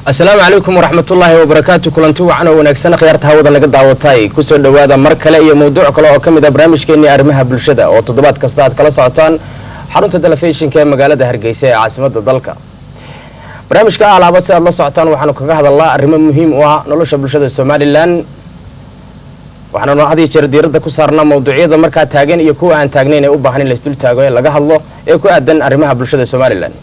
السلام عليكم ورحمة الله وبركاته. كلنتو وعنا ونكسنا خيارتها هودا لقد دعوتاي كسر دوادا مركلة iyo موضوع kale oo kamid ah barnaamijkeeni arrimaha bulshada oo toddobaad kasta aad kala socotaan xarunta telefishinka ee magaalada Hargeysa ee caasimadda dalka. barnaamijka alaaba si aad la socotaan waxaanu kaga hadalnaa arrimo muhiim u ah nolosha bulshada Soomaaliland. waxaanu hadii jeer diiradda ku saarnaa mowduucyada marka taagan iyo kuwa aan taagnayn ee u baahan in la isdul taago ee laga hadlo ee ku aadan arrimaha bulshada Soomaaliland.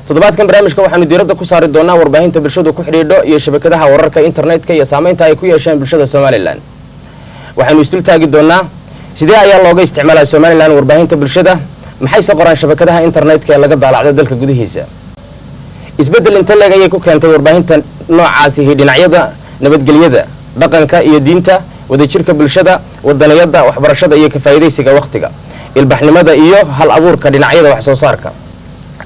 toddobaadkan barnaamijka waxaanu diiradda ku saari doonaa warbaahinta bulshadu ku xidhiidho iyo shabakadaha wararka internetka iyo saameynta ay ku yeesheen bulshada Soomaaliland. waxaanu isdul taagi doonaa sidee ayaa looga isticmaalaa Soomaaliland warbaahinta bulshada, maxay soo qoraan shabakadaha internetka ee laga daalacdo dalka gudihiisa. isbedel inta leeg ayay ku keentay warbaahinta noocaasi dhinacyada nabadgelyada, dhaqanka iyo diinta, wadajirka bulshada, wadaniyada, waxbarashada iyo ka faa'iideysiga waqtiga, ilbaxnimada iyo hal abuurka dhinacyada wax soo saarka.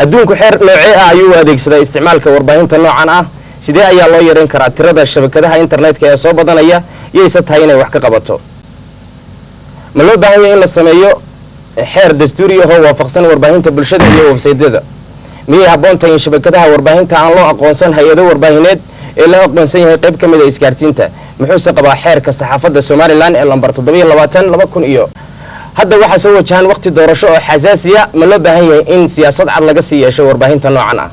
adduunku xeer noocee ah ayuu adeegsadaa isticmaalka warbaahinta noocan ah, sidee ayaa loo yareyn karaa tirada shabakadaha internetka ee soo badanaya iyaysa tahay inay wax ka qabato. ma loo baahan yahay in la sameeyo xeer dastuuri ah oo waafaqsan warbaahinta bulshada iyo websaydyada. miyay habboon tahay in shabakadaha warbaahinta aan loo aqoonsan hay-ado warbaahineed ee la aqoonsan yahay qayb ka mid ah isgaarsiinta. muxuuse qabaa xeerka saxaafadda Soomaaliland ee lambar 722 hadda waxaa soo wajahan waqti doorasho oo xasaasiya. ma loo baahan yahay in siyaasad cad laga sii yeesho warbaahinta noocan ah.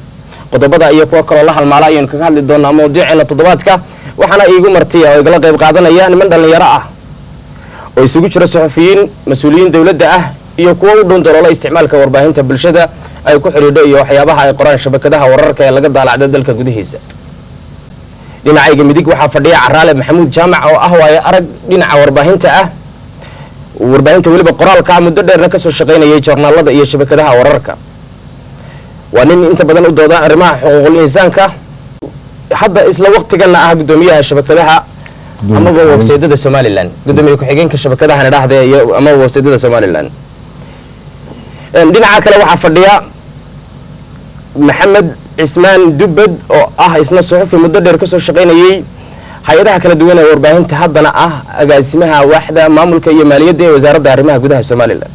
qodobada iyo kuwa kale la halmaala ayaan kaga hadli doonaa mowduuceena toddobaadka. waxaana iigu martiya oo igala qayb qaadanaya niman dhalinyaro ah oo isugu jira suxufiyiin, mas'uuliyiin dawladda ah iyo kuwa u dhown daloolo isticmaalka warbaahinta bulshada ay ku xidhiidho iyo waxyaabaha ay qoraan shabakadaha wararka ee laga daalacdo dalka gudihiisa. dhinacayga midig waxaa fadhiya Caraale Maxamuud Jaamac oo ah waaye arag dhinaca warbaahinta ah, warbaahinta waliba qoraalka muddo dheerna ka soo shaqeynayay joornaalada iyo shabakadaha wararka. waa nin inta badan u dooda arrimaha xuquuqul insaanka, hadda isla waqtigana ah gudoomiyaha shabakadaha ama websaydyada Soomaaliland, gudoomiye ku-xigeenka shabakadaha nadhaxda iyo ama websaydyada Soomaaliland. dhinaca kale waxaa fadhiya Maxamed Cismaan Dubbad oo ah isna suxufi muddo dheer ka soo shaqeynayay hay-adaha kala duwan ee warbaahinta, haddana ah agaasimaha waaxda maamulka iyo maaliyadda ee wasaaradda arrimaha gudaha Soomaaliland.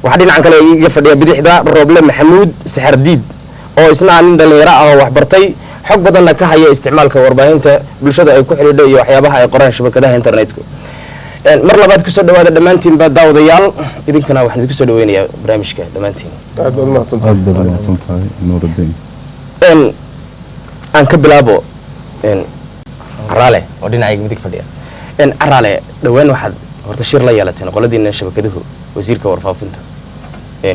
waxaa dhinacan kale iga fadhiya bidixda Rooble Maxamuud Saxardiid oo isna nin dhalinyaro ah oo waxbartay, xog badanna ka haya isticmaalka warbaahinta bulshada ay ku xidhiidho iyo waxyaabaha ay qoraan shabakadaha internetka. mar labaad ku soo dhawaada dhammaantiin baa daawadayaal, idinkana waxaan idinku soo dhaweynayaa barnaamijka dhammaantiin. aad baad mahadsantahay Nuuruddin. aan ka bilaabo Caraale oo dhinacayga midig fadhiya. Caraale, dhawaan waxaad horta shir la yeelateen qoladiina shabakaduhu wasiirka warfaafinta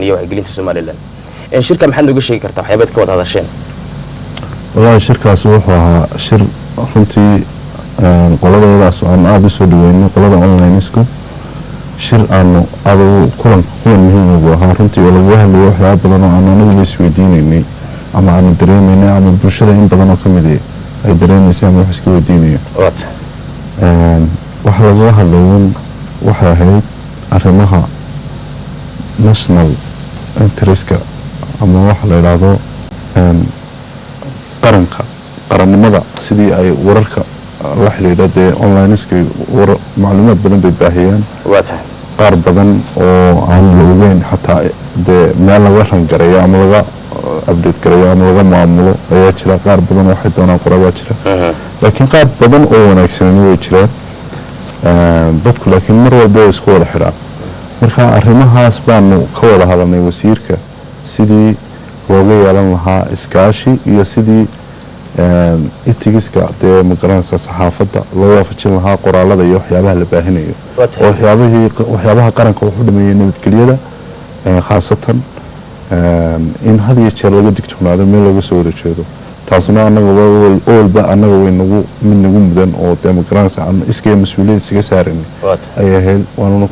iyo wacyigelinta Soomaaliland. shirka maxaad nooga sheegi kartaa waxyaabaad ka wada hadasheen? wallahi shirkaas wuxuu ahaa shir runtii qoladoodaas aan aad u soo dhaweynay, qolada online isku shir aanu aad kulan muhiim ugu ahaa runtii oo lagu hadlayo waxyaabo badan oo aan anagu isweydiinaynay ama aan dareemaynay ama bulshada in badan oo ka mid ah ay dareemaysay ama wax iska weydiinaya. waxa lagu hadlayo waxay ahayd arrimaha national interest-ka ama waxa la yiraahdo qarannimada, sidii ay wararka la xiriira dee online-iska macluumaad badan bay baahiyaan. qaar badan oo aan la ogeyn xataa dee meel laga rangareeyo ama laga update gareeyo ama laga maamulo ayaa jira. qaar badan waxay doonaan qorabaa jira, laakiin qaar badan oo wanaagsan way jiraan. dadku laakiin mar walba way isku wada xidhaan. marka arrimahaas baanu ka wada hadalnay wasiirka sidii looga yeelan lahaa iskaashi iyo sidii itigiska dee magaranaysa saxaafadda loo waafajin lahaa qoraalada iyo waxyaabaha la baahinayo oo waxyaabaha qaranka wuxuu dhameeyay nabadgelyada, khaasatan in had iyo jeer laga digtoonaado meel laga soo wada jeedo. taasuna annaga walba annaga way nagu mid nagu mudan oo dee magaranaysa iskee mas-uuliyad isaga saaranay ay ahayd. waanuna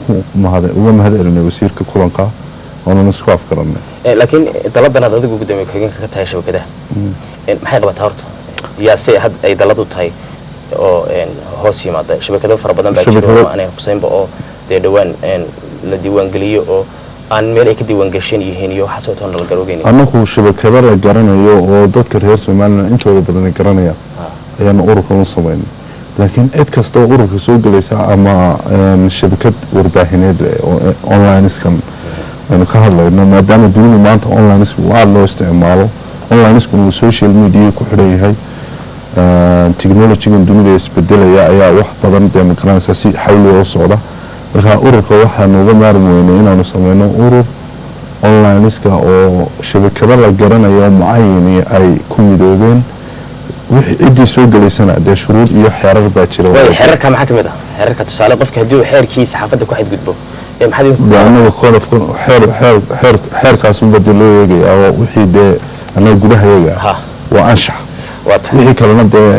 uga mahad celinay wasiirka kulanka, waanuna isku afgaranay. laakiin daladanaad adigu gudoomiye ku-xigeenka ka tahay shabakadaha maxay qabataa horta? yaa si had ay dalad u tahay oo hoos yimaada shabakado fara badan baa jira oo aanay xuseynba oo dee dhawaan la diiwaangeliyo oo aan meel ay ka diiwaangashan yihiin iyo waxaasoo toona la garoogeynay. annagu shabakado la garanayo oo dadka reer Soomaaliland intooda badan ay garanayaan ayaanu ururkan u samaynay. laakiin cid kasta oo ururka soo gelaysa ama shabakad warbaahineed online-iskan aynu ka hadlayno maadaama dunida maanta online-isku aada loo isticmaalo online-iskuna uu social media ku xidhan yahay technology-gan dunida isbedelaya ayaa wax badan dee magaranaysa si xawliga u socda marka ururka waxaanu uga maarmi weynay inaanu sameyno urur online-iska oo shabakado la garanayo mucayani ay ku midoobeen wixii ciddii soo gelaysana dee shuruud iyo xeerar baa jira xeerarka maxaa ka mid ah xeerarka tusaale qofka haddii uu xeerkii saxaafadda ku xadgudbo anaga xeerkaas unba dee loo eegayaa oo wixii dee anaga gudahayaga waa anshax wixii kalena dee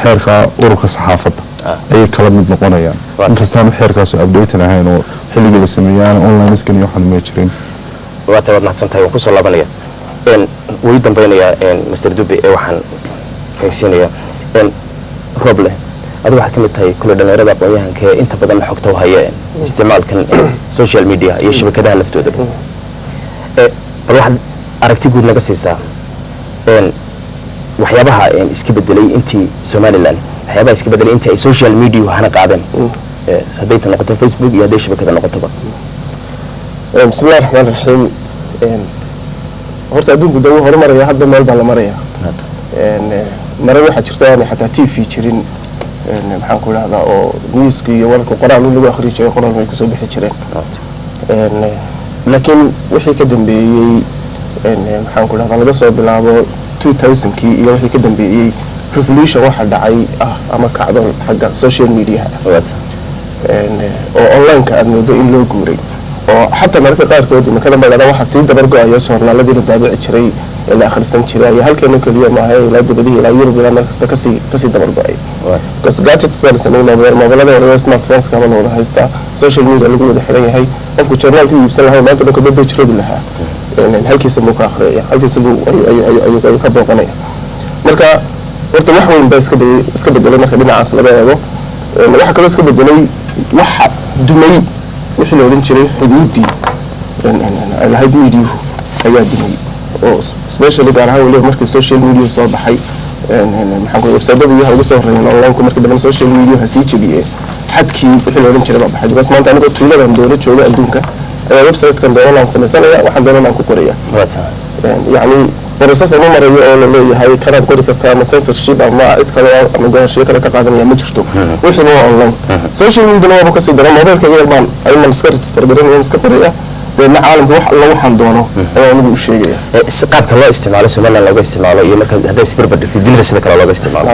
xeerka ururka saxaafadda ayay kala mid noqonayaan inkastaanu xeerkaasu updaten ahayn oo xilligii la sameeyaan online-iskan iyo waxaan ma jirin waad mahadsantahay waan kusoo laabanaya way dambaynayaa Mr. Dube ee waxaan fahamsiinayaa Roble adigu waxaad ka mid tahay kula dhalinyarada aqoon-yahanka ee inta badan xogta u haya isticmaalkan social media iyo shabakadaha laftooda bal waxaad aragti guud naga siisaa waxyaabaha iska bedelay intii Somaliland waxyaabaha iska bedelay intii ay social media hana qaadeen hadday noqoto Facebook iyo hadday shabakada noqotoba bismillaahi raxmaani raxiim horta adduunku dawo horumaraya hadda meel baa la maraya marar waxaa jirta aan xataa TV jirin maxaan ku idhahdaa oo newska iyo wararka qoraal lagu akhriyo jiray qoraal ay kusoo bixi jireen laakiin wixii ka dambeeyey maxaan ku idhahdaa laga soo bilaabo 2000kii iyo wixii ka dambeeyey revolution waxa dhacay ama kacdo xagga social media oo online-ka aad moodo in loo guuray oo xataa mararka qaarkood iminka dambeeyada waxa sii dabar go'aya joornaaladii la daabici jiray ee la akhrisan jiray iyo halkeena kaliya maaha ilaa dibadii ilaa Yurub ilaa markasta kasii dabar go'ay because gadgets baa sameeyay mobilada iyo smartphones kama wada haysta social media lagu wada xiran yahay qofku joornaalka iibsan lahaa maanta dhulka bebe jiray lahaa halkiisa muu ka akhriyaa halkiisa buu ayuu ka booqanaya marka horta wax weyn baa iska bedelay marka dhinacaas laga eego waxa kale iska bedelay waxa dumay wixii la oran jiray xuduudii ay lahayd media ayaa dumay oo especially gaar ahaan waliba markii social media soo baxay maxaan ku website-yada iyo ugu soo horeeyay online-ku markii dambe social media hasii jabiyay xadkii wixii la oran jiray baa baxay because maanta anigu tuuladan dowladda jooga adduunka ayaa website-kan doonan samaysanaya waxaan doonan ku qoraya yani process ama marayo oo la leeyahay kana qori kartaa ama censorship ama cid kale ama go'aansho kale ka qaadanaya ma jirto wixii waa online social media waa ka sii daran mobilka iyo baan ayman iska register gareeyay iska qoraya deena caalamku wax alla waxaan doono ayaa lagu sheegaya qaabka loo isticmaalo Somaliland looga isticmaalo iyo marka haday isbarbar dhigtay dunida sida kale looga isticmaalo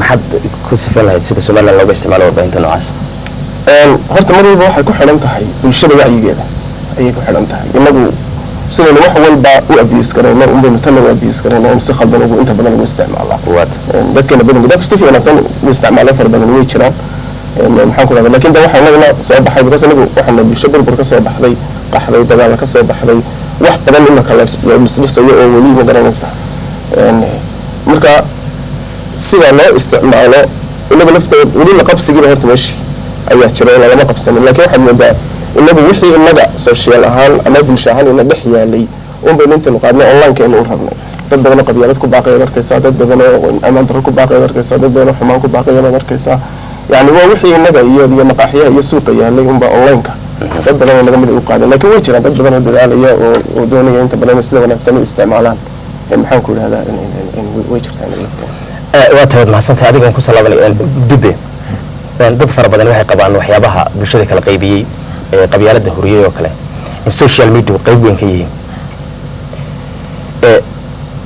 maxad ku sifan lahayd sida Somaliland looga isticmaalo warbaahinta noocaas horta mar walba waxay ku xiran tahay bulshada wacyigeeda ayay ku xiran tahay inagu sidoo wax walba u abuse karayna umma tan u abuse karayna si khaldan ugu inta badan ugu isticmaalaa dadkana badan dad si fiican u isticmaalaa far badan way jiraan maxaan ku raadin laakiin waxa naga soo baxay because anagu waxaan bulsho burbur ka soo baxday qaxday dagaal ka soo baxday wax badan in kala isdhisayo oo wali ma garanaysa marka sida loo isticmaalo inaga lafteed wali la qabsiga horta meeshii ayaa jiray lama qabsanin laakiin waxa moodaa inagu wixii inaga social ahaan ama bulsho ahaan ina dhex yaalay baynu inta qaadnay online-ka inuu rabnay dad badan oo qabyaalad ku baaqay arkaysa dad badan oo amaan daro ku baaqay arkaysa dad badan oo xumaan ku baaqay arkaysa yani waa wixii inaga iyo maqaaxiyaha iyo suuqa yaalay online-ka dad badan oo naga mid u qaaday laakiin way jiraan dad badan oo dadaalaya oo doonaya inta badan sida wanaagsan u isticmaalaan maxaan ku yiraahdaa in way jirtaan lafteeda waa taad mahadsantahay adiga ku salaabanay Dube dad fara badan waxay qabaan waxyaabaha bulshada kala qaybiyay qabyaalada huriyay oo kale in social media qayb weyn ka yihiin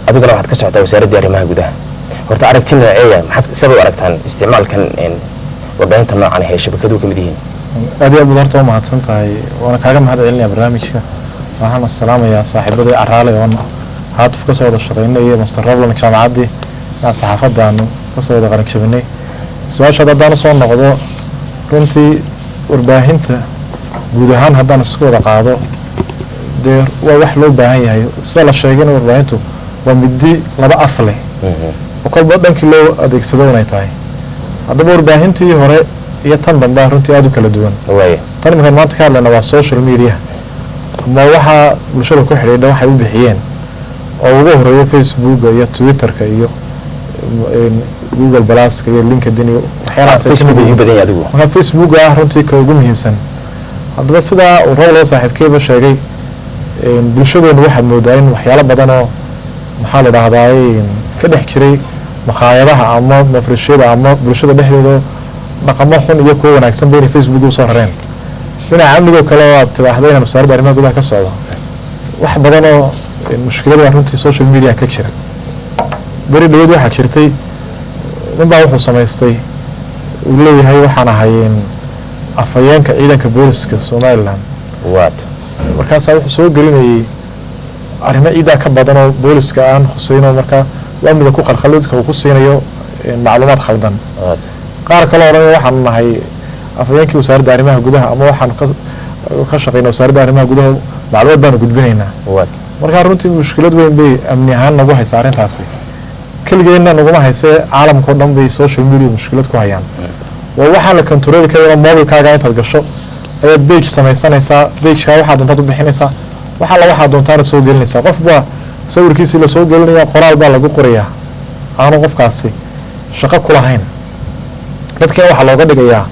adigana waxaad ka socotaa wasaaradda arrimaha gudaha horta aragtina ceeya maxaad sabab aragtaan isticmaalkan warbaahinta noocan ah ee shabakadu ka mid yihiin aad iyo aad horta waa mahadsantahay waana kaaga mahadcelinayaa barnaamijka waxaan salaamayaa saaxiibadii Araale oo haatuf ka soo wada shaqeynay Mr. Roble jaamacadii saxaafaddaanu ka soo wada qaran jabinay su'aasha haddaan soo noqdo runtii warbaahinta guud ahaan haddaan isku wada qaado dee waa wax loo baahan yahay sida la sheegay warbaahintu waa midi laba af leh oo kolba dhankii loo adeegsado inay tahay haddaba warbaahintii hore iyo tan dambe runtii aad u kala duwan tan markaan maanta ka hadlayna waa social media ama waxaa bulshada ku xidhiidha waxay u bixiyeen oo ugu horeeya Facebook iyo Twitter-ka iyo Google Plus iyo LinkedIn iyo waxyaalahaas Facebook ugu badan yahay adigu marka Facebook runtii ka ugu muhiimsan haddaba sidaa uu rabo saaxiibkeeba sheegay bulshadeenu waxaad moodaa in waxyaalo badan oo maxaa la dhahdaa ka dhex jiray maqaayadaha ama mafrashada ama bulshada dhexdeeda dhaqamo xun iyo kuwa wanaagsan bay Facebook u soo rareen dhinaca amniga kale oo aad tidhaahdo inaan wasaaradda arrimaha gudaha ka socdo wax badan oo mushkilada runtii social media ka jira beri dhaweed waxaa jirtay ninbaa wuxuu samaystay uu leeyahay waxaan ahay afhayeenka ciidanka booliska Somaliland markaasaa wuxuu soo gelinayay arrimo ciidaa ka badan oo booliska aan khusayno markaa amniga ku khalkhalidka uu ku siinayo macluumaad khaldan qaar kale oo waxaan nahay afhayeenkii wasaaradda arrimaha gudaha ama waxaan ka shaqeynaa wasaaradda arrimaha gudaha macluumaad baan gudbinaynaa markaa runtii mushkilad weyn bay amni ahaan nagu haysaa arrintaasi keligeena naguma haysee caalamka oo dhan bay social media mushkilad ku hayaan waa waxaa la control karaa mobilkaaga intaad gasho ayaad page samaysanaysaa pageka waxaad doontaad u bixinaysaa waxaad doontaana soo gelinaysaa qofba sawirkiisii la soo gelinaya qoraal baa lagu qorayaa aanu qofkaasi shaqo ku lahayn dadkan waxaa looga dhigayaa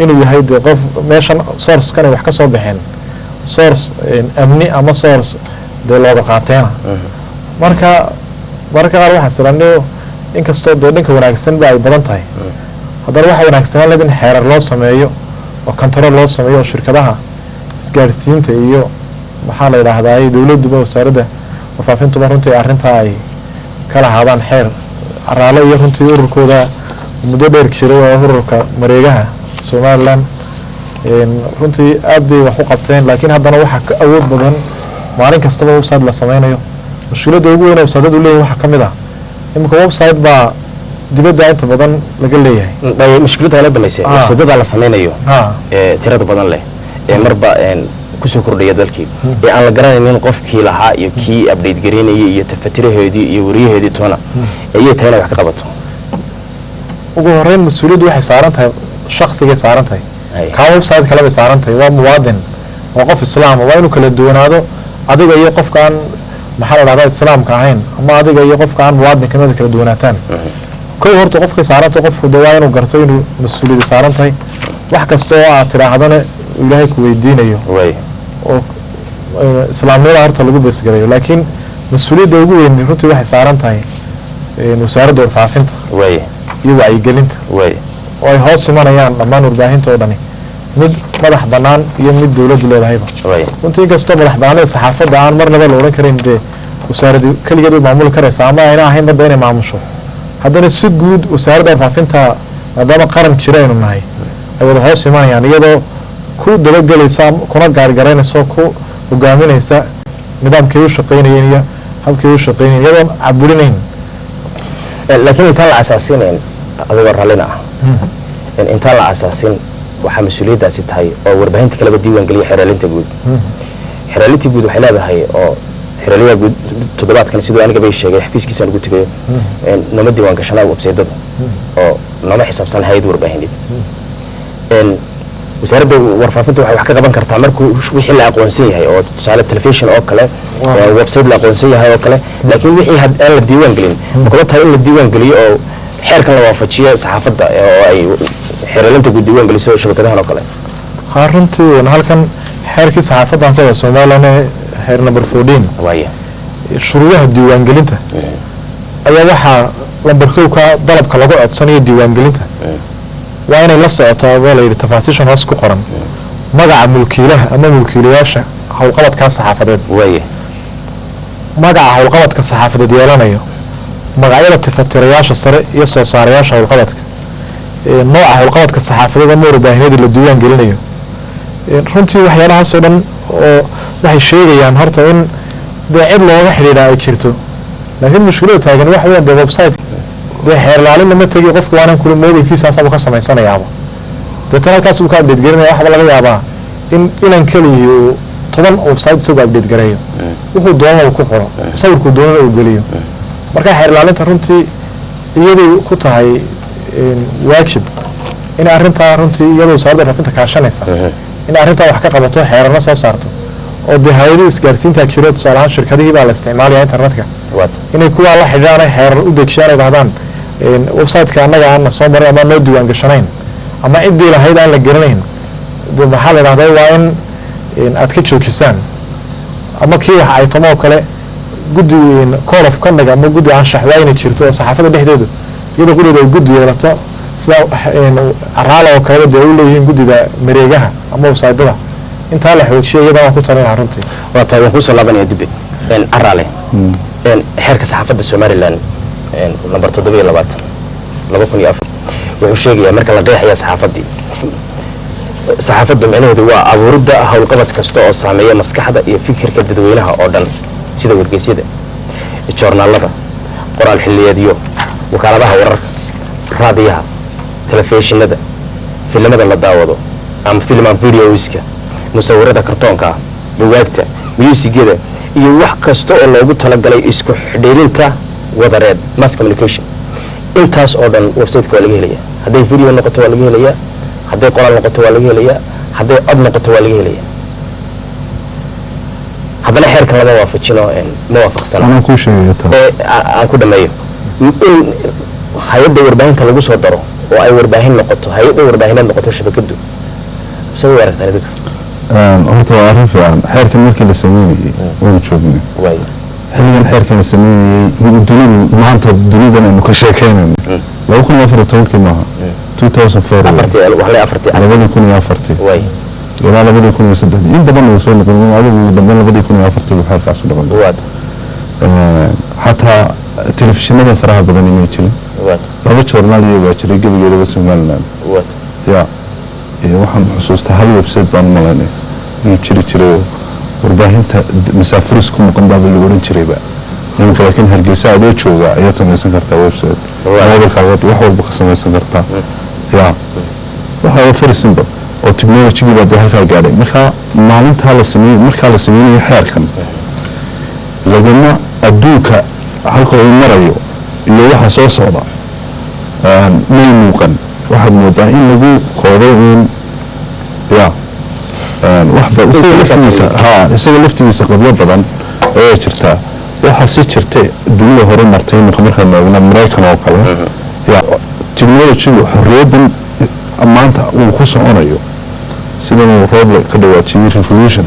inuu yahay dee qof meeshan source-kan ay wax ka soo baxeen source amni ama source dee looga qaateena marka qaar waxaa siranio inkastoo dee dhanka wanaagsan ba ay badan tahay haddana waxa wanaagsanaan leh in xeerar loo sameeyo oo control loo sameeyo oo shirkadaha isgaarsiinta iyo maxaa la yidhaahdaa dowladduba wasaaradda warfaafintuba runtii arrintaa ay ka lahaadaan xeer caraale iyo runtii ururkooda muddo dheer jiray waa ururka mareegaha Somaliland runtii aad bay wax u qabteen laakiin haddana waxaa ka awood badan maalin kastaba website la sameynayo mushkiladda ugu weyn ee website-du leeyahay waxaa ka mid ah imika website baa dibadda inta badan laga leeyahay mushkiladda la dambeysay website-da la sameynayo tirada badan leh marba kusoo kordhaya dalkii aan la garanaynin qofkii lahaa iyo kii update gareynayay iyo tafatiraheedii iyo wariyaheedii toona ayay tahay wax ka qabato ugu horeyn mas'uuliyaddu waxay saaran tahay shakhsiga saaran tahay ka website kale bay saaran tahay waa muwaadin waa qof islaam waa inuu kala duwanaado adiga iyo qofka aan maxaa la dhahdaa islaamka ahayn ama adiga iyo qofka aan muwaadinka mid kala duwanaataan kow horta qofka saaran tahay qofku dawaa inuu garto inuu mas'uuliyad saaran tahay wax kasta oo aad tidhaahdana ilaahay ku weydiinayo oo islaamnimada horta lagu beesgarayo laakiin mas'uuliyadda ugu weyn runtii waxay saaran tahay wasaaradda warfaafinta iyo wacyigelinta oo ay hoos imanayaan dhammaan warbaahinta oo dhani mid madax bannaan iyo mid dowladdu leedahayba runtii inkastoo madax bannaanida saxaafadda aan marnaba la odhan karin dee wasaaraddu keligeed way maamuli karaysaa ama ayna ahayn badda inay maamusho haddana si guud wasaaradda warfaafinta maadaama qaran jira aynu nahay ay wada hoos imanayaan iyadoo ku dabagelaysa kuna gaargaraynaysa ku hogaaminaysa nidaamkii u shaqaynayeen iyo habkii u shaqaynayeen iyadoon caburinayn laakiin intaan la asaasinayn adigoo rallina intaan la asaasin waxaa mas-uuliyaddaasi tahay oo warbaahinta kaleba diiwaan geliya xeraalinta guud xeraalinta guud waxay leedahay oo xeraaliyaha guud toddobaadkan siduu aniga bay sheegay xafiiskiisaan ugu tegayo nooma diiwaan gashanaa websaydyada oo nooma xisaabsan hay-ad warbaahineed wasaaradda warfaafinta waxay wax ka qaban kartaa markuu wixii la aqoonsan yahay oo tusaale telefishin oo kale website la aqoonsan yahay oo kale laakiin wixii aan la diiwaan gelin makula tahay in la diiwaan geliyo oo xeerkan la waafajiyo saxaafadda oo ay xeeralinta guud diiwaan geliso shabakadahan oo kale runtii halkan xeerkii saxaafaddan ka Soomaaliland xeer number 14 shuruudaha diiwaan gelinta ayaa waxaa lambar 1 ka dalabka lagu codsanayo diiwaan gelinta waa inay la socotaa walaal tafaasiishan hoos ku qoran magaca mulkiilaha ama mulkiilayaasha hawlqabadka saxaafadeed magaca hawlqabadka saxaafadeed yeelanayo magacyada tafatirayaasha sare iyo soo saarayaasha hawlqabadka nooca hawlqabadka saxaafadeed ama warbaahinada la diiwaan gelinayo runtii waxyaalahaas oo dhan oo waxay sheegayaan horta in cid looga xidhiidha ay jirto laakiin mushkilada taagan waxa weeyaan website xeer laalin ma tagi qofka waanan kula mobilkiisa asaba ka samaysanayaaba dadka halkaas uu ka update gareeyo waxa laga yaabaa in ilan kaliyo 10 website isagu update gareeyo wuxuu doonayo ku qoro sawirku doonayo uu geliyo marka xeer laalinta runtii iyadoo ku tahay waajib in arrinta runtii iyadoo saarda rafinta kaashanaysa in arrinta wax ka qabato xeerarna soo saarto oo hay'adaha isgaarsiinta jiro tusaale ahaan shirkadihii baa la isticmaalaya internetka inay kuwaa la xidhiidhaan ay xeerar u degshaan ay dhahdaan website-ka annaga aan soo marin ama noo diiwaan gashanayn ama ciddii lahayd aan la garanayn maxaa la dhahdaa waa in aad ka joojisaan ama kii wax ay tamo oo kale guddi code of conduct ama guddi anshax waa inay jirto oo saxaafadda dhexdeedu iyadoo qudheeda ay guddi yeelato sida araala oo kaleba dee u leeyihiin guddida mareegaha ama website-dada intaa la xoojiya iyadana waan ku talinaha runtii waa tahay waan kusoo laabanaya dibbe araale xeerka saxaafadda somalilan number 7/2004 wuxuu sheegayaa marka la qeexaya saxaafaddu micnaheedu waa abuuridda howlqabad kasta oo saameeya maskaxda iyo fikirka dadweynaha oo dhan sida wargeysyada joornaalada qoraal xilliyeedyo wakaaladaha wararka raadiyaha telefishinada filimada la daawado ama filman videoiska musawirada kartoonka buugaagta muusigada iyo wax kasta oo loogu talagalay isku xidhiidhinta wadareed mass communication intaas oo dhan website-ka waa laga helayaa hadday video noqoto waa laga helayaa hadday qoraal noqoto waa laga helayaa hadday cod noqoto waa laga helayaa haddana xeerkan lama waafajino ma waafaqsana aan ku dhameeyo in hay-adda warbaahinta lagu soo daro oo ay warbaahin noqoto hay-adda warbaahineed noqoto shabakadu sida way aragtaan idinku horta waa arrin fiican xeerkan markii la sameynayay waynu joognay xilligan xeerkan la sameynayay dunidu maanta dunidan aynu ka sheekeynayno 2014 maaha 2004 ilaa 2003 in badan uu soo noqon adigu dambe 2004 uu xeerkaas u dhaqan xataa telefishinada faraha badan inay jirin laba joornaal iyo waa jiray gebigeedaba Somaliland waxaan xusuustaa hal website baan malaynay inuu jiray warbaahinta masaafiris ku maqan baa lagu oran jirayba ninka laakiin Hargeysa adoo jooga ayaad samaysan kartaa website mobilkaaga wax walba ka samaysan kartaa waxa waa very simple oo technology-ga baa halkaa gaadhay marka maalintaa la sameeyay xeerkan laguma adduunka halka uu marayo iyo waxa soo socda ma muuqan waxaad moodaa in lagu qooday in isaga laftigiisa qabyo badan oo jirta waxa si jirta dunida hore martay markaan eegno Mareykan oo kale technology-gu xorriyadan maanta uu ku soconayo sida uu roob ka dhawaajiyay revolution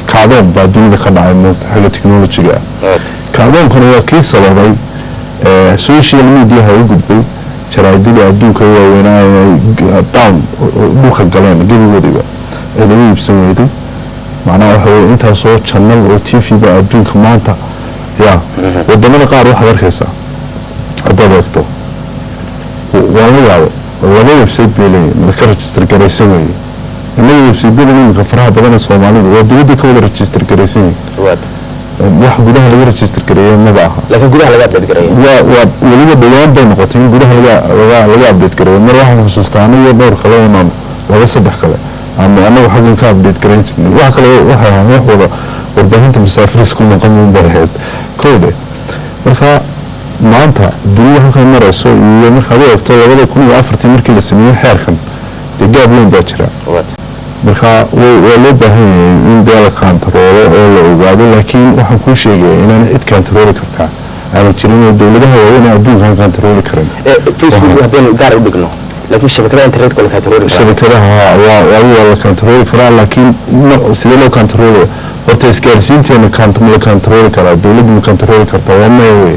kacdoon baa dunida ka dhacay xagga technology-ga kacdoonkana waa kii sababay social media u gudbay jaraa'idada adduunka waaweynaa down dhulka galeen gebigoodiba ee lagu iibsan weyday macnaha waxa weeye intaasoo channel oo TV-ga adduunka maanta wadamada qaar waxaad arkaysaa haddaad eegto waa la yaabo laba website bay leeyihin marka register garaysan weeye innaga website-yada iminka faraha badan ee Soomaalida waa dibadda ka wada register garaysan yihiin wax gudaha laga register gareeyay ma aha laakiin gudaha laga update gareeyay waa waliba dhawaan bay noqotay in gudaha laga update gareeyo mar waxaan xusuustaa aniga dhowr kale oo laba saddex kale ama anagu xaggan ka update gareyn jirnay wax kale waxa ahaa wax wada warbaahinta masaafiris ku maqan bay ahayd koode marka maanta dunida halkan marayso iyo markaad eegto 2004 markii la sameeyay xeerkan dee gaab weyn baa jira marka waa loo baahan yahay in dee la kantaroolo oo la ogaado laakiin waxaan kuu sheegaya inaan cid kantarooli kartaa aana jirin oo dowladaha waaweyn adduunka aan kantarooli karin Facebook haddaynu gaar u dhigno laakiin shabakadaha internetka la kantarooli karaa shabakadaha waa la kantarooli karaa laakiin sidee loo kantaroolaya horta isgaarsiinteena la kantarooli karaa dowladdu ma kantarooli kartaa waa maya wey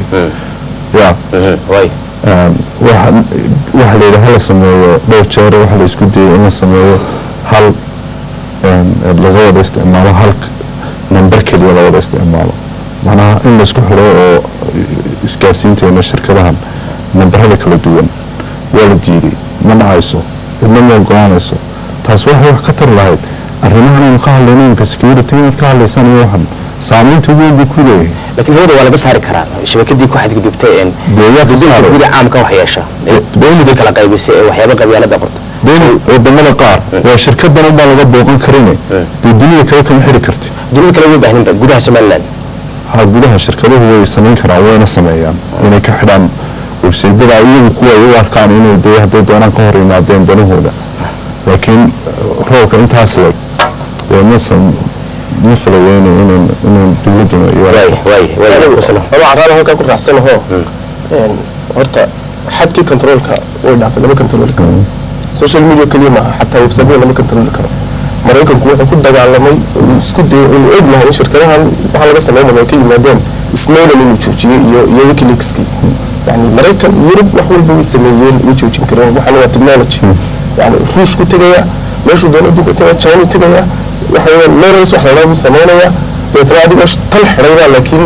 waxa la yidhaha la sameeyo dhowr jeer waxa la isku dayay in la sameeyo hal laga wada isticmaalo hal number keliya la wada isticmaalo macnaha in la isku xiro oo isgaarsiinteena shirkadahan nambarada kala duwan waa la diiday ma dhacayso cidna ma oggolaanayso taas waxay wax ka tar lahayd arrimahan aynu ka hadlayno iminka security inaad ka hadlaysaan iyo waxan saamaynta ugu weyn buu ku leeyahay laakiin hawada waa laga saari karaa shabakadii ku xadgudubtay gudaha caamka wax yeesha dowladda kala qaybisay ee waxyaabo qabyaalada qorto wadamada qaar waa shirkadan unbaa laga booqan karine dee dunida kale kama xiri kartid dunida kale way baahnida gudaha Somaliland gudaha shirkaduhu way samayn karaan wayna sameeyaan inay ka xidhaan website-yada iyagu kuwa ay u arkaan inay dee hadday doonaan ka hor yimaadeen danahooda laakiin roobka intaas leeg مثل وين دولتنا أنا عرالة هو كأكون رحسنه هو هرتا حد كي كنترولك ولا في لما كنترولك سوشيال ميديا كلمة حتى ويب سايت لما كنترولك مريكم كل دجال على مي سكود الإبن هو شركتها بحال بس ما هم كي مادين سنولا من تشوشي يوكي ليكسكي يعني مريكا يوروب وحول بيسميين ويتشوشي كريم وحنا تكنولوجي يعني فلوس كنت جاية ليش ودنا دوك تجا تشاين تجاية وحنا نرس وحنا لا بيسمونايا بيتراضي مش طلع حريرة لكن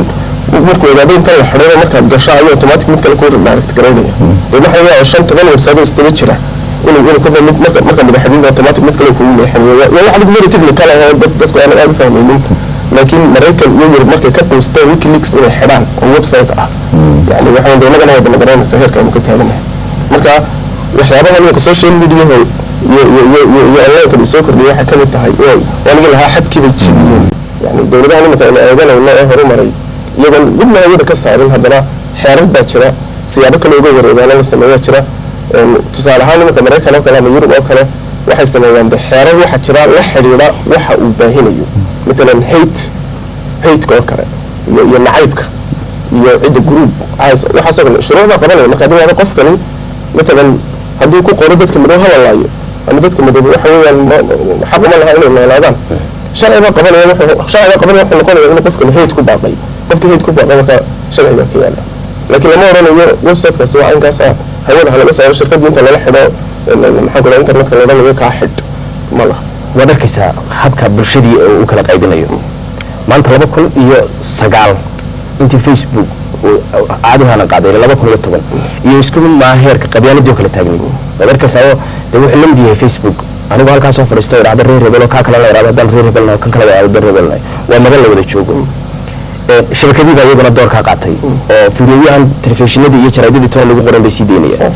مركو بعدين طلع حريرة مركب جشاع أيه أوتوماتيك مثل كل دايركت كريمية إذا حنا عشان تغلب بسبب استبشرة يقولوا كنا مركب بحدين أوتوماتيك مثل كل يعني ولا حد يقدر يتبني كلام دتكو أنا أعرف فاهمين لكن مريكا يوروب مركب كتب مستوى ويكيليكس إلى حرام الويب سايت يعني وحنا دولنا كنا ودنا قرينا السهر كانوا كتابنا مركا وحيابها من السوشيال ميديا هو يعلن كل سوق اللي حكم التحقيق وأنا لها حد كذا تشبيين يعني دولنا أنا مثلا أنا والله هرو مري يبغى قلنا هذا كسرين هذا حارب بشرة سيابك اللي يقول إذا أنا السماوات شرة تصالح هذا مثلا مريكا لو كلام يوروب أو كلام واحد السماوات ده حارب واحد شرة وحريرة واحد وباهنيو مثلا هيت كوكرة ينعيبك يعيد جروب عايز وحسب الشروط ده قبل ما كده هذا قف كلام مثلا هدو يكون قرودة كمدوها والله أنا بدك كمدوها حوالي حق ما لها إلا الأذان شرع ما قبل شرع ما قبل إحنا نقول إنه قف كله هيت كوب باقي قف كله هيت كوب باقي ما شرع ما كياله لكن لما ورانا ويب سايت كسوة عن كاسة هون على مثلا الشركات دي أنت لا حدا محاكو الإنترنت كله ده اللي كاحد ماله ودركيسا habka bulshadii uu kala qaybinayo maanta 2009 intii Facebook caadihana qaaday 2010 iyo isku mid ma heerka qabyaaladii kala taagnay wadarkaas oo wuxuu lamdiyahay Facebook anigu halkaas soo fadhiistay raada reer hebel oo ka kala raada dal reer hebel oo kan kala raada reer hebel waa magal la wada joogo shirkadii baa iyaguna door ka qaatay oo fiidiyoyahan telefishinada iyo jaraa'idada toon lagu qoran bay sii deynayaan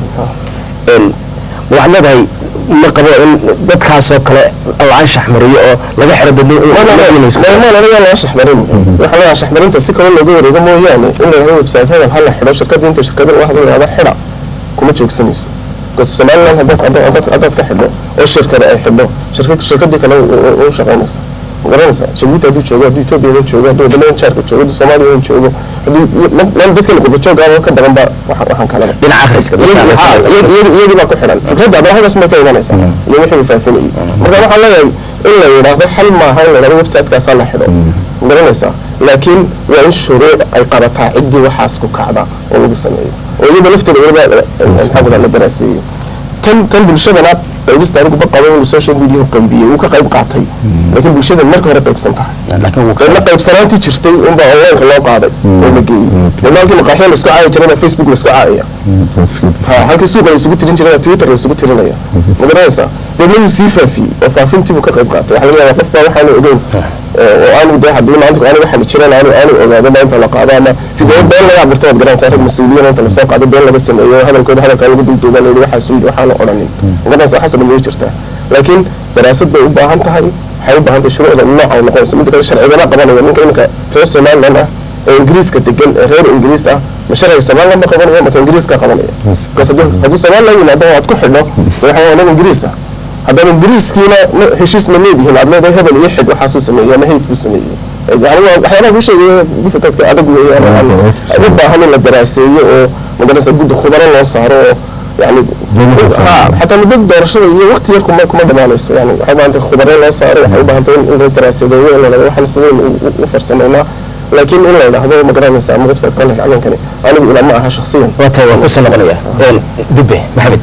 waxaan leedahay ma qabo in dadkaas oo kale aan shaxmariyo oo laga xiro dadin ما أنا لا شحمرين وحنا شحمرين تسكر اللي جوه رجع مو يعني إنه هو بساعة هذا هلا حدا شركة دي أنت شركة واحد من هذا حدا كم تشوف سنيس بس سمعنا لها هذا كحدا الشركة ده حدا شركة دي كانوا شغالين ناس غرانس شو تدو شو تدو تبي تدو شو تدو بلون شركة شو تدو سومالي شو تدو لما تذكر كل شيء قالوا كده جنب وحن كلام بين آخر سكة يجي ما كل حلال فكرة ده هذا اسمه كلام ناس يوم يحب يفهمني مرة حلا إلا يراقب حل ما هاي ولا ويب سايت كاسال حلو غرانس لكن وين الشروط أي قرطها عدي وحاسكو كعبة ونقصني ويجي لفت الغرباء الحاجة الدراسية تن بالشباب بس تعرف بقى وين السوشيال ميديا وقيبية وكقيب قاطي لكن بالشدة المركز هرب بسنتها لكن قيب سنتي تشتري أم بأونلاين خلاص قاعدة ومجي لما أنت مقاحين لسكوا عاية ترى فيسبوك لسكوا عاية هل كسوق لسكوا ترين ترى تويتر لسكوا ترين يا مدرسة ده من يصير في وفافين تبوا كقيب قاطي إحنا وقف بقى وحنا وجين وأنا ده حد ما عندك أنا واحد تشتري أنا ده ما أنت لقاعدة ما في ده بين لا برتاد جران صار مسؤولين أنت لساق قاعدة بين لا بس هذا الكود هذا كان يقول دوبل اللي واحد سوي وحنا أورانين وقدر حسب اللي يشتري لكن دراسات بيبقى أنت هاي حيبقى أنت شروط النوع أو نقص من كذا الشرع إذا ما قبلنا ممكن إنك في الصومال لنا إنجليز كتجن غير إنجليز مش شرع الصومال لما قبلنا ما كان إنجليز كقبلنا قصدي هذا الصومال لا ينادوا هتكحل له ده حيوان إنجليز هذا الإنجليز كينا هشيس من نيدي هنا عندنا ده هبل يحد وحاسوس سمية ما هي تسمية يعني أحيانا وش بفكرة كأدق ويا أنا ربع هني الدراسية ومدرسة جود خبراء الله صاروا يعني حتى ضد دراسة وقت يركم ما دمانيس يعني حبا أنت خبراء الله صاروا حبا أنت الدراسة دي ولا واحد سنين وفرسنا لكن إلا هذا مقرن سام ويبسايت كان على كني أنا بقول معها شخصيا وتوا وسنا قليا دبه محمد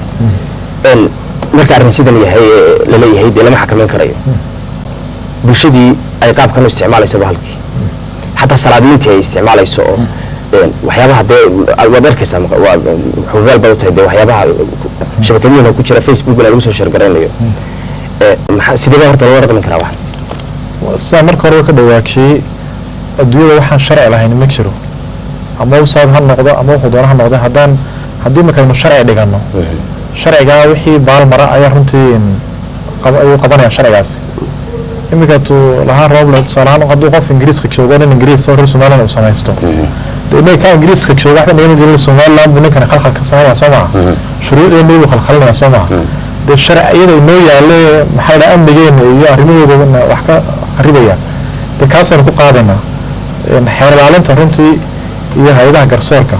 marka arrinsidan yahay la leeyahay de lama xakameyn karayo bulshadii ay qaab kan u isticmaalayso bahalkii hatta salaadiintii ay isticmaalayso oo waxyaabaha de wadarkaysa waa xugaal baa u tahay de waxyaabaha shabakadiina ku jira Facebook la lagu soo shargareynayo sidee horta loo raqmi karaa waxaan marka hore ka dhawaaqay adduunyada waxaan sharci lahayn ma jiro ama uu saad han noqdo ama uu doona han noqdo haddii markaynu sharci dhigano sharciga wixii baalmara ayaa runtii ayuu qabanaya sharcigaas imika tu lahaan rooblet salaam hadduu qof ingiriiska joogo nin ingiriis soo reer Soomaaliland uu samaysto inay ka ingiriiska joogo waxba nin ingiriis Soomaaliland ninkan khalkhal ka sameeyaa Soomaa shuruucda inuu khalkhalina Soomaa de sharciyada inoo yaale maxay la amnigeena iyo arrimaheeda wax ka qaribaya de kaasaynu ku qaadaynaa xeer ilaalinta runtii iyo hay-adaha garsoorka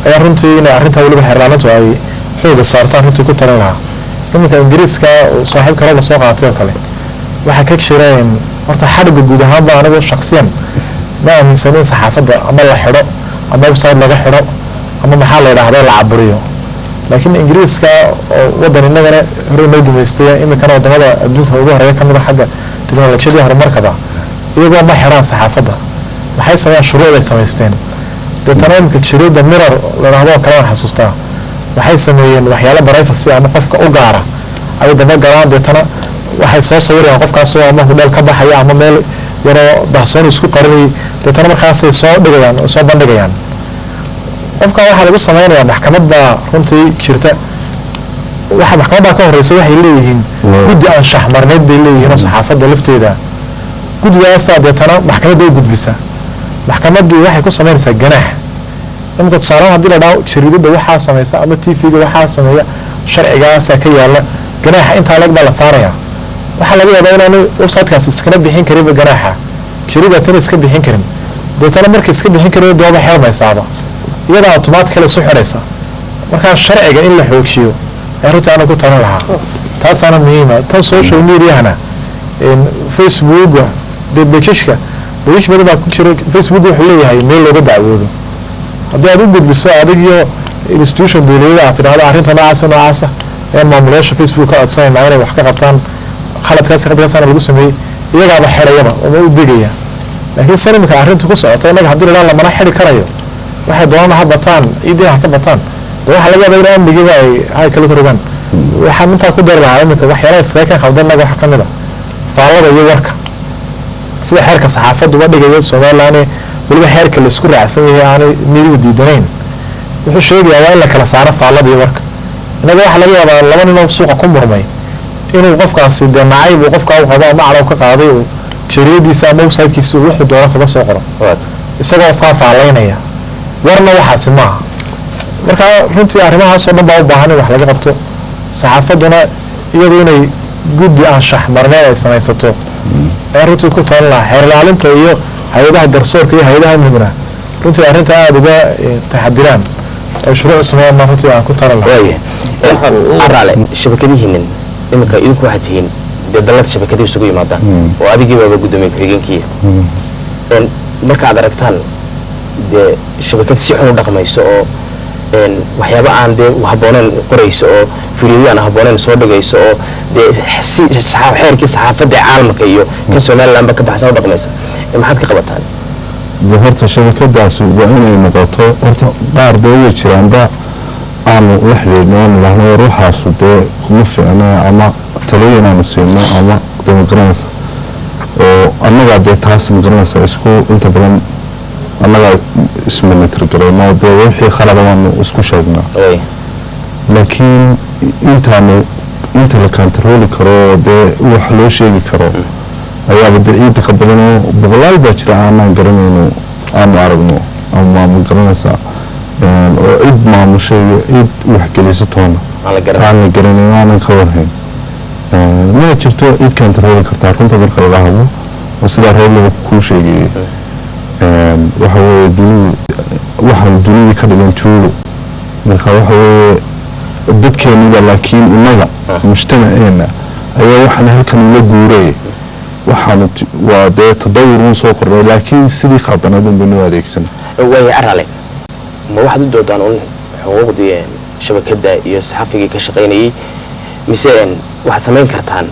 ayaa runtii inay arrintaa weliba xeer ilaalintu ay xooga saartaan runtii ku talin lahaa. iminka ingiriiska saaxiib kale la soo qaatay oo kale waxaa ka jireen horta xadhigga guud ahaanba anigu shaksiyan ma aaminsanin saxaafadda ama la xidho ama website laga xidho ama maxaa la yidhaahda la caburiyo. laakiin ingiriiska oo waddan innagana hore noo gumaystay iminkana wadamada adduunka ugu horeeya ka mid a xagga teknolojiyadii horumarkaba iyagoo ma xidhaan saxaafadda maxay sameeyaan shuruuc ay samaysteen. deetana iminka jariida mirror la yidhaahdo oo kale waan xasuustaa waxay sameeyeen waxyaalo privacy ama qofka u gaara ay daba galaan. deetana waxay soo sawirayaan qofkaasoo ama hudheel ka baxaya ama meel yaroo dahsoon isku qarinayay deetana markaasay soo dhigayaan oo soo bandhigayaan. qofka waxaa lagu samaynayaa maxkamadda runtii jirta waxa maxkamadda ka horeysa waxay leeyihiin guddi anshax marneed bay leeyihiin oo saxaafadda lafteeda guddigaasaa deetana maxkamadda u gudbisa. maxkamaddii waxay ku samaynaysaa ganaax. iminka tusaalahaan haddii la dhaho jariidada waxaa samaysa ama tvga waxaa sameeya sharcigaasaa ka yaala ganaaxa intaa leg baa la saarayaa. waxaa laga yaabaa inaanu websitekaas iskana bixin karinba ganaaxa jariidaasina iska bixin karin deetana marka iska bixin karin dooba xirmaysaaba iyada automaatikale isu xidhaysa. markaa sharciga in la xoojiyo ee runtii aana ku talin lahaa taasaana muhiima. tan social mediahana facebooka dee bejishka bejish badan baa ku jira. facebook wuxuu leeyahay meel looga dacwoodo haddii aad u gudbiso adig iyo institution dowladada aad tidhahdo arrinta noocaasa ee maamulayaasha facebook ka codsanayna inay wax ka qabtaan khaladkaasana lagu sameeyey iyagaaba xidhayaba uma u degaya. laakiin sanimka arrinta ku socoto innaga haddii la dhaha lamana xidhi karayo waxay doonana ha bataan ciidii ha ka bataan de waxaa laga yaaba in amnigiiba ay kala korogaan. waxaan intaa ku dari lahaa iminka waxyaalaha iskaga kan khaldan naga waxa ka mid a faallada iyo warka sida xeerka saxaafaddu uga dhigayo somaliland weliba xeerka la isku raacsan yahay aanay midigu diidanayn wuxuu sheegayaa waa in la kala saaro faallada iyo warka. innaga waxaa laga yaabaa laba ninoo suuqa ku murmay inuu qofkaasi dee nacayb uu qofkaa u qabo ama calow ka qaaday uu jariidadiisa ama websitekiisa uu wuxuu doono kaga soo qoro isagoo qofkaa faallaynaya warna waxaasi maaha. marka runtii arrimahaasoo dhan baa u baahan in wax laga qabto. saxaafadduna iyadu inay guddi anshax marneed ay samaysato ayaa runtii ku talin lahaa. xeer ilaalinta iyo hay-adaha garsoorka iyo hay-adaha amniguna runtii arrinta aada uga taxadiraan ay shuruuc sameeyaan baan runtii aan ku talin lahaa. araale shabakadihiinin iminka idinku waxaad tihiin dee dallada shabakadii isugu yimaadaan oo adigii baaba guddoomiye ku-xigeenkiiya markaad aragtaan dee shabakad si xun u dhaqmayso oo waxyaaba aan dee habbooneyn qorayso oo fidiyoyo aan habbooneyn soo dhigayso oo dee xeerkii saxaafadda caalamka iyo kan somalilandba ka baxsan u dhaqmaysa maxaad ka qabataan? de horta shabakadaasi waa inay noqoto horta qaar dee way jiraanba aanu la xidhiidhno aanu idhaahno ruuxaasu dee kuma ficna ama talooyin aanu siino ama de magaranaysa oo annagaa dee taas magaranaysa isku inta badan annagaa ismonitor garayno dee wixii khalada waanu isku sheegnaa. laakiin inta la kantarooli karo dee wax loo sheegi karo ayaaba dee ciidda ka badanoo boqolaal baa jira aanaan garanayno aanu aragno ama magaranaysaa oo cid maamusha iyo cid waxgelisatoona aan la garanayn aanan ka warhayn. mana jirto cid kantarooli kartaa runta marka laga hadlo oo sidaa reerlaba kuu sheegayay waxa weeye waxaan dunidii ka dhigan juulo marka waxa weeye dadkeeniba laakiin innaga mujtamaceena ayaa waxaan halkan ula guuray waxaan waa dee tadawurun soo kordhay laakiin sidii khaldanayd un baynu adeegsan. waaya arale ma waxaad u doodaan un xuquuqdii shabakadda iyo saxafigii ka shaqaynayay mise waxaad samayn kartaan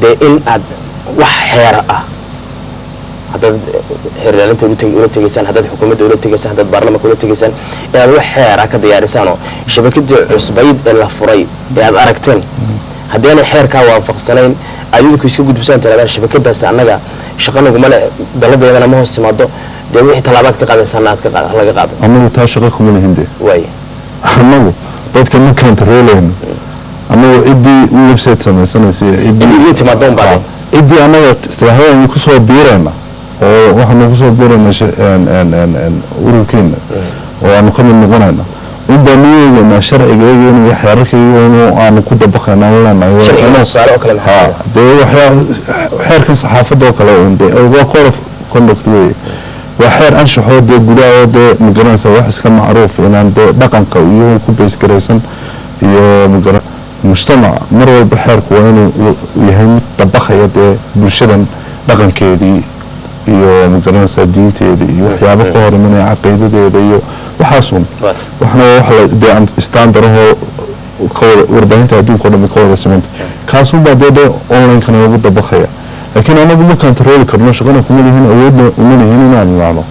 dee in aad wax xeera ah haddaad xeer ilaalinta ula tegaysaan haddaad xukuumadda ula tegaysaan haddaad baarlamanka ula tegaysaan inaad wax xeera ka diyaarisaan oo shabakadii cusbayd ee la furay ee aad aragteen haddii aanay xeerkaa waafaqsanayn aad idinku iska gudbisaan tiraadaan shabakadaas annaga shaqa naguma le daladeedana ma hoos timaado dee wixii tallaabaad ka qaadaysaana aad laga qaado. annagu taa shaqa kuma lihin de waaya annagu dadka ma kantarooleyno annagu ciddii website samaysanaysa ciddii timaado un baade ciddii annaga tiraahdaaynu kusoo biirayna oo waxaanu kusoo biirayna ururkeena oo aanu ka mid noqonayna in baanu eegaynaa sharcigeega inuu xeerarkayga inuu aanu ku dabaqayna leenahay dee xeerkan saxaafadda oo kale waa code of conduct weeye waa xeer anshaxoo dee gudaha dee magaranaysa wax iska macruuf inaan dee dhaqanka iyo ku baysgaraysan iyo mujtamac mar walba xeerku waa inuu yahay mid dabaqaya dee bulshadan dhaqankeedii iyo magaranaysa diinteeda iyo waxyaabo ka hor imanaya caqiidadeeda iyo waxaasun waxna wax dee standardahoo warbaahinta adduunka o dhan ka wada simanta kaasunbaa dee online-kana lagu dabaqaya laakiin anagu ma kantarooli karno shaqana kuma lihin awoodna uma lihin inaan ilaano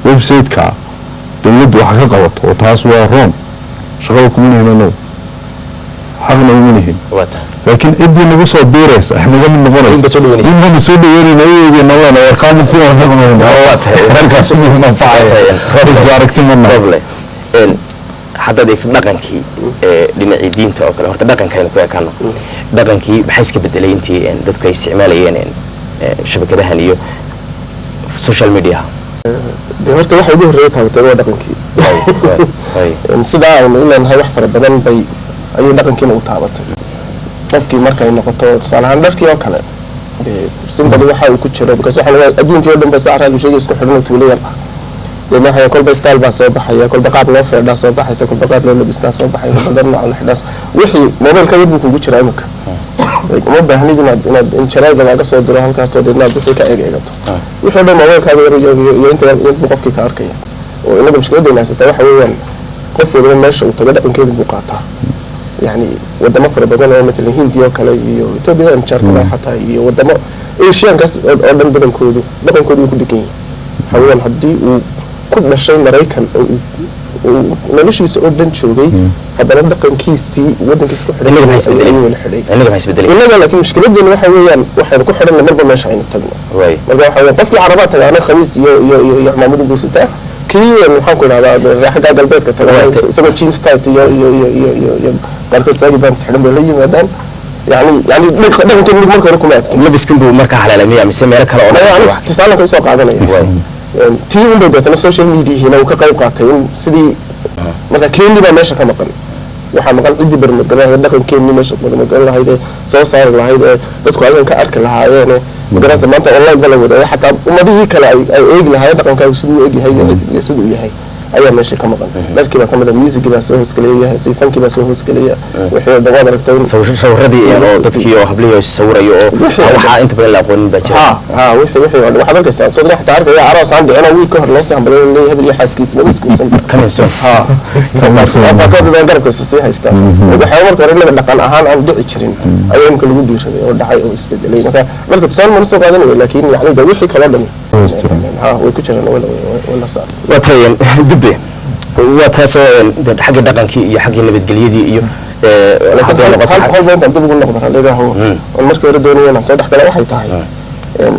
website-ka dawladdu waxa ka qabato oo taas waa roon shaqada kuma lihin anagu xaqna uma lihin laakiin ciddii nagu soo biiraysa naga mid noqonaysa inbana soo dhaweynayna eegeyna lana warqaama kuwa naqnayna halkaas ugu manfacaya isku aragti mana haddaad eegtid dhaqankii dhinacii diinta oo kale horta dhaqankaynu ku ekaano dhaqankii maxay iska bedelay intii dadku ay isticmaalayeen shabakadahan iyo social media dee horta waxa ugu horreeya taabatay waa dhaqankii sidaa aynu u leenahay wax fara badan bay ayay dhaqankiina u taabatay qofkii markay noqoto tusaale ahaan dharkii oo kale dee simbali waxa uu ku jiro because waxaan adduunkii oo dhan ba saa raali sheegay isku xidhan oo tuulo yar ah dee maxay kolba style baa soo baxaya kolba qaab loo feedhaa soo baxaysa kolba qaab loo labistaa soo baxaya kolba dhar nooc la xidhaa wixii mobilka yar buu kugu jiraa imika uma baahnid inaad injaraada laga soo diro halkaasoo dee inaad wixii ka eegato wixii dhan mobilkaaga yar iyo inta yar buu qofkii ka arkaya oo inaga mushkiladayna haysata waxa weeyaan qof waliba meesha uu tago dhaqankeeda buu qaataa يعني ودما فرق بدنا مثل الهند يوكل يو توبي مشاركة حتى يو ودما إيشيان كاس أردن بدن كودو يكون دكين حاولنا هدي وكل شيء مريكان ونلش يسأردن شو جي هذا نبدأ كيسي ودن كيس كحرة اللي ما يسبدلين اللي ما يسبدلين إلا لكن مشكلة دي إنه حواليا واحد كحرة من مرة ماشي عين التجمع مرة حواليا طفل عربات أنا خميس يا محمود بوسته كليا محاكل على راح قاعد البيت كتر سوى تشين ستايل يا قاركت ساقي بان سحرم بلي مدان يعني ده ممكن مركه لكم لبس كم بمركه على العالميه مسمى لك يعني تسالك كل سوق عادنا تيم بدات السوشيال ميديا هنا وكقيب قاتين سدي marka keenli baa meesha ka maqan waxa maqan cidii barnaamijka dhaqan keenli meesha ka maqan lahayd soo saar lahayd dadku ayaan ka arki lahaayeen magarasa maanta online bala wada xataa ummadii kale ay eeg lahayd dhaqanka sidoo eeg yahay sidoo yahay ayaa meesha ka maqan markii la kamida music baa soo hoosgaleeyahay sifanki baa soo hoosgaleeya wixii dhawaad aragtay sawirradii iyo dadkii oo habliyo sawirayo oo waxa inta badan la aqoonin baa jira wixii waxa markaysa soo dhex taarka ya aroos aan dhicina wiil ka hor loo soo hambalay leeyahay habliyo xaaskiis ma iskuusan kamayso marka dadaan garabkiisa sii haysta waxa marka hore la dhaqan ahaan aan dhici jirin ayaa imka lagu dhiiraday oo dhacay oo isbedelay marka tusaan ma soo qaadanayo laakiin yani wixii kala dhan way ku jiraan wala saar watayn dibbe wataasoo xagga dhaqankii iyo xagga nabadgelyadii iyo hal maanta dib ugu noqdo raleegaho oo markii hore doonayeen soo dhax kale waxay tahay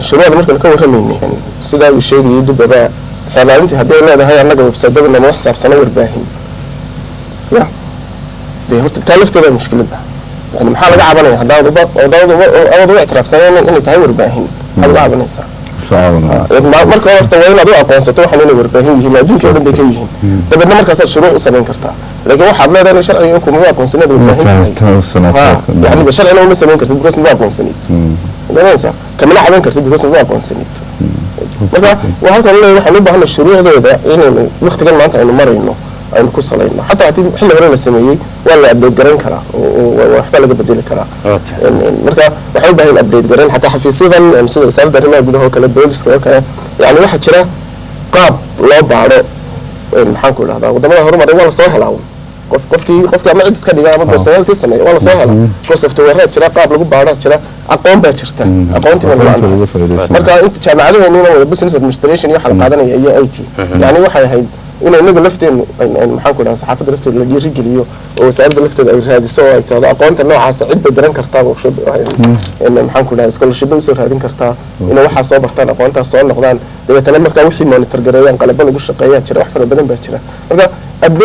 shuruucda marka ka warramayni sida uu sheegay dibba xeelaalintii hadday leedahay annaga website-da nama wax saabsan warbaahin ya de horta taaliftada mushkiladda yani maxaa laga cabanaya haddaad u ictiraafsaneen inay tahay warbaahin maxaad uga cabanaysaa marka horta waa inaad u aqoonsato waxaan inay warbaahin yihiin adduunka oo dhan bay ka yihiin dabeedna markaasaad shuruuc u samayn kartaa laakiin waxaad leedahay sharciga kuma aqoonsanid warbaahin yani sharcina uma samayn kartid because ma aqoonsanid garanaysaa kamana caban kartid because ma aqoonsanid marka waa halkan leeyahay waxaan u baahanay shuruucdeeda inaynu waqtigan maanta aynu marayno aynu ku salayno xataa haddii xilli hore la sameeyey waa la update garan karaa oo waxba laga bedeli karaa marka waxay u baahan update garan xataa xafiisyadan sida wasaaradda arrimaha gudaha oo kale booliska oo kale yani waxaa jira qaab loo baadho maxaan ku idhahdaa wadamada horumaray waa lasoo helaa qofkii ama cid iska dhiga ama personality sameeya waa lasoo helaa ko software jira qaab lagu baadho jira aqoon baa jirta aqoontii baa lagu marka inta jaamacadaheennina wada business administration iyo xal qaadanaya iyo IT yani waxay ahayd inay inagu lafteenu maxaan ku idhahaa saxaafadda lafteeda la dhiirigeliyo oo wasaaradda lafteeda ay raadiso oo ay tahdo aqoonta noocaasa cid bay daran kartaa workshop maxaan ku idhahaa scholarship bay usoo raadin kartaa inay waxaa soo bartaan aqoontaas soo noqdaan dabeetana markaa wixii monitor gareeyaan qalabo lagu shaqeeyaa jira wax fara badan baa jira marka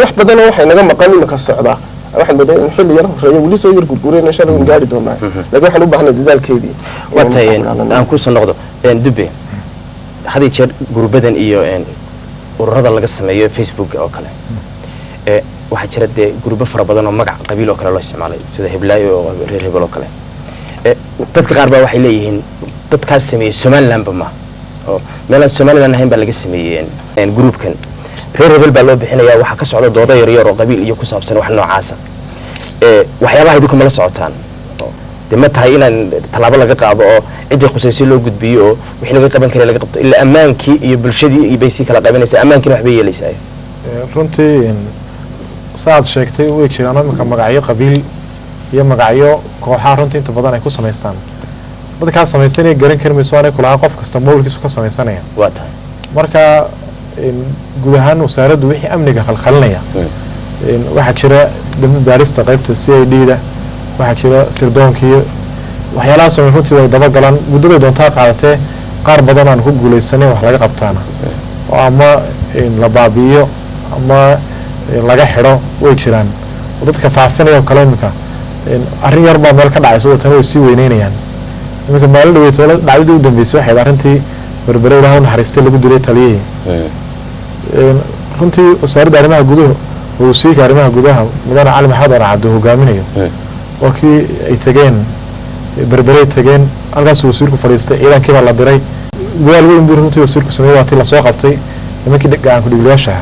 wax badanoo waxay naga maqan imika socdaa waxaan moodaya in xilli yar horeeya weli soo yar gurgureen insha Allah gaari doonaa laakiin waxaan u baahnay dadaalkeedii watayn aan ku soo noqdo dibbe hadii jeer gurbadan iyo ururada laga sameeyo Facebook oo kale waxaa jira dee gruubo fara badan oo magac qabiil oo kale loo isticmaalay sida Hiblaayo oo reer Hebel oo kale dadka qaar baa waxay leeyihiin dadkaas sameeyay Somaliland ma oo meelaan Somaliland ahayn baa laga sameeyay gruubkan reer Hebel baa loo bixinayaa waxa ka socda doodo yar yar oo qabiil iyo ku saabsan wax noocaas waxyaabaha idinku ma la socotaan dema tahay inaan talaabo laga qaado oo cidii khusaysi loo gudbiyo oo wixii laga qaban kara laga qabto illa amaankii iyo bulshadii iyo baysi kala qabanaysa amaankina wax bay yeelaysaa runtii saad sheegtay way jiraan imika magacyo qabiil iyo magacyo kooxaha runtii inta badan ay ku samaystaan dadka samaysanaya garan karmayso aanay kulaha qof kasta moolkiisu ka samaysanaya waa tahay marka guud ahaan wasaaraddu wixii amniga khalkhalinaya waxaa jira dambi baarista qaybta CID-da waxaa jira sirdoonkii waxyaalahaas oo runtii way daba galaan muddada doontaa qaadatee qaar badan aan ku guulaysanay wax laga qabtaana oo ama la baabi'iyo ama laga xidho way jiraan oo dadka faafinaya oo kale imika arrin yar baa meel ka dhacayso dadana way sii weyneynayaan imika maalin dhaweyto dhacdadii u dambeysay waxay arrintii berbere ilaahay u naxariistay lagu dilay taliyihii runtii wasaaradda arrimaha guduhu wasiirka arrimaha gudaha mudane cali maxamed arcabdi hogaaminayo oo kii ay tageen berberey tageen halkaas wasiirku fadhiistay ciidankii baa la diray go'aal weyn buu runtii wasiirku sameeyay waa tii la soo qabtay nimankii gacan ku dhigliyaasha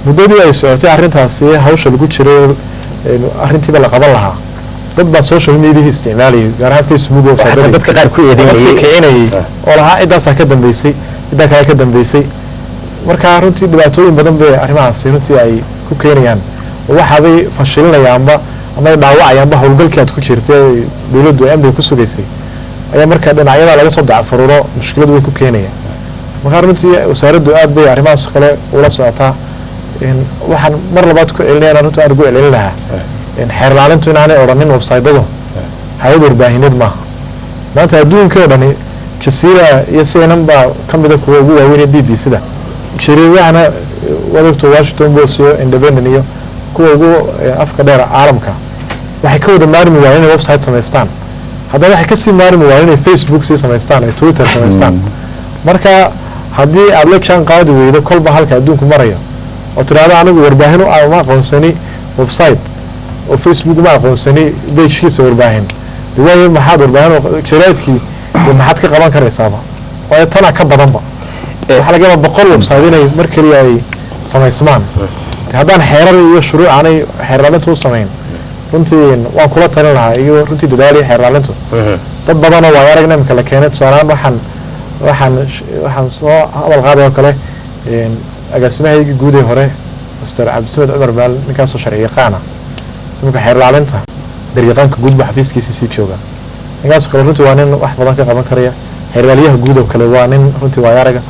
muddadii ay socotay arrintaasi hawsha lagu jiray arrintiiba la qaban lahaa dad baa social media isticmaalayay gaar ahaan Facebook oo dadka qaar ku eedeynayay oo lahaa cidaas ka dambeysay cidaa kale ka dambeysay marka runtii dhibaatooyin badan bay arrimahaasi runtii ay ku keenayaan waxaabay fashilinayaanba ama dhaawacayaanba howlgalkii aad ku jirtay dawladdu ay amniga ku sugaysay ayaa marka dhinacyada laga soo dacfururo mushkilad way ku keenayaan marka runtii wasaaraddu aad bay arrimahaas kale ula socotaa waxaan mar labaad ku celinayna runtii aan ugu celin lahaa xeer ilaalintu inaanay odhanin websaytadu hay'ad warbaahineed maaha maanta adduunka oo dhani Jazeera iyo CNN baa ka mid ah kuwa ugu waaweyn ee BBC-da shirkadahana wadagto Washington Post iyo Independent iyo kuwa ugu afka dheer caalamka waxay ka wada maarmi waayeen inay website samaystaan haddana waxay ka sii maarmi waayeen inay Facebook sii samaystaan ay Twitter samaystaan marka haddii aad la jaan qaadi weydo kolba halka adduunku marayo oo tiraahdo anigu warbaahin ma aqoonsani website oo Facebook ma aqoonsani page-kiisa warbaahin diwaayo maxaad warbaahin jaraadkii maxaad ka qaban karaysaaba oo tana ka badanba waxa laga yaabaa 100 website inay mar kaliya ay samaysmaan haddaan xeerar iyo shuruuc aanay xeerlaalintu u samayn runtii waan kula talin lahaa iyo runtii dadaalaya xeerlaalintu dad badan oo waa aragnay marka la keenay tusaalaan waxaan soo hadal qaaday oo kale agaasimaha guud ee hore Mr. Cabdisamed Cumar Baal ninkaas oo sharci yaqaan ah imika xeerlaalinta dariiqanka gudba xafiiskiisa sii jooga ninkaas kale runtii waa nin wax badan ka qaban karaya xeerlaaliyaha guud oo kale waa nin runtii waa araga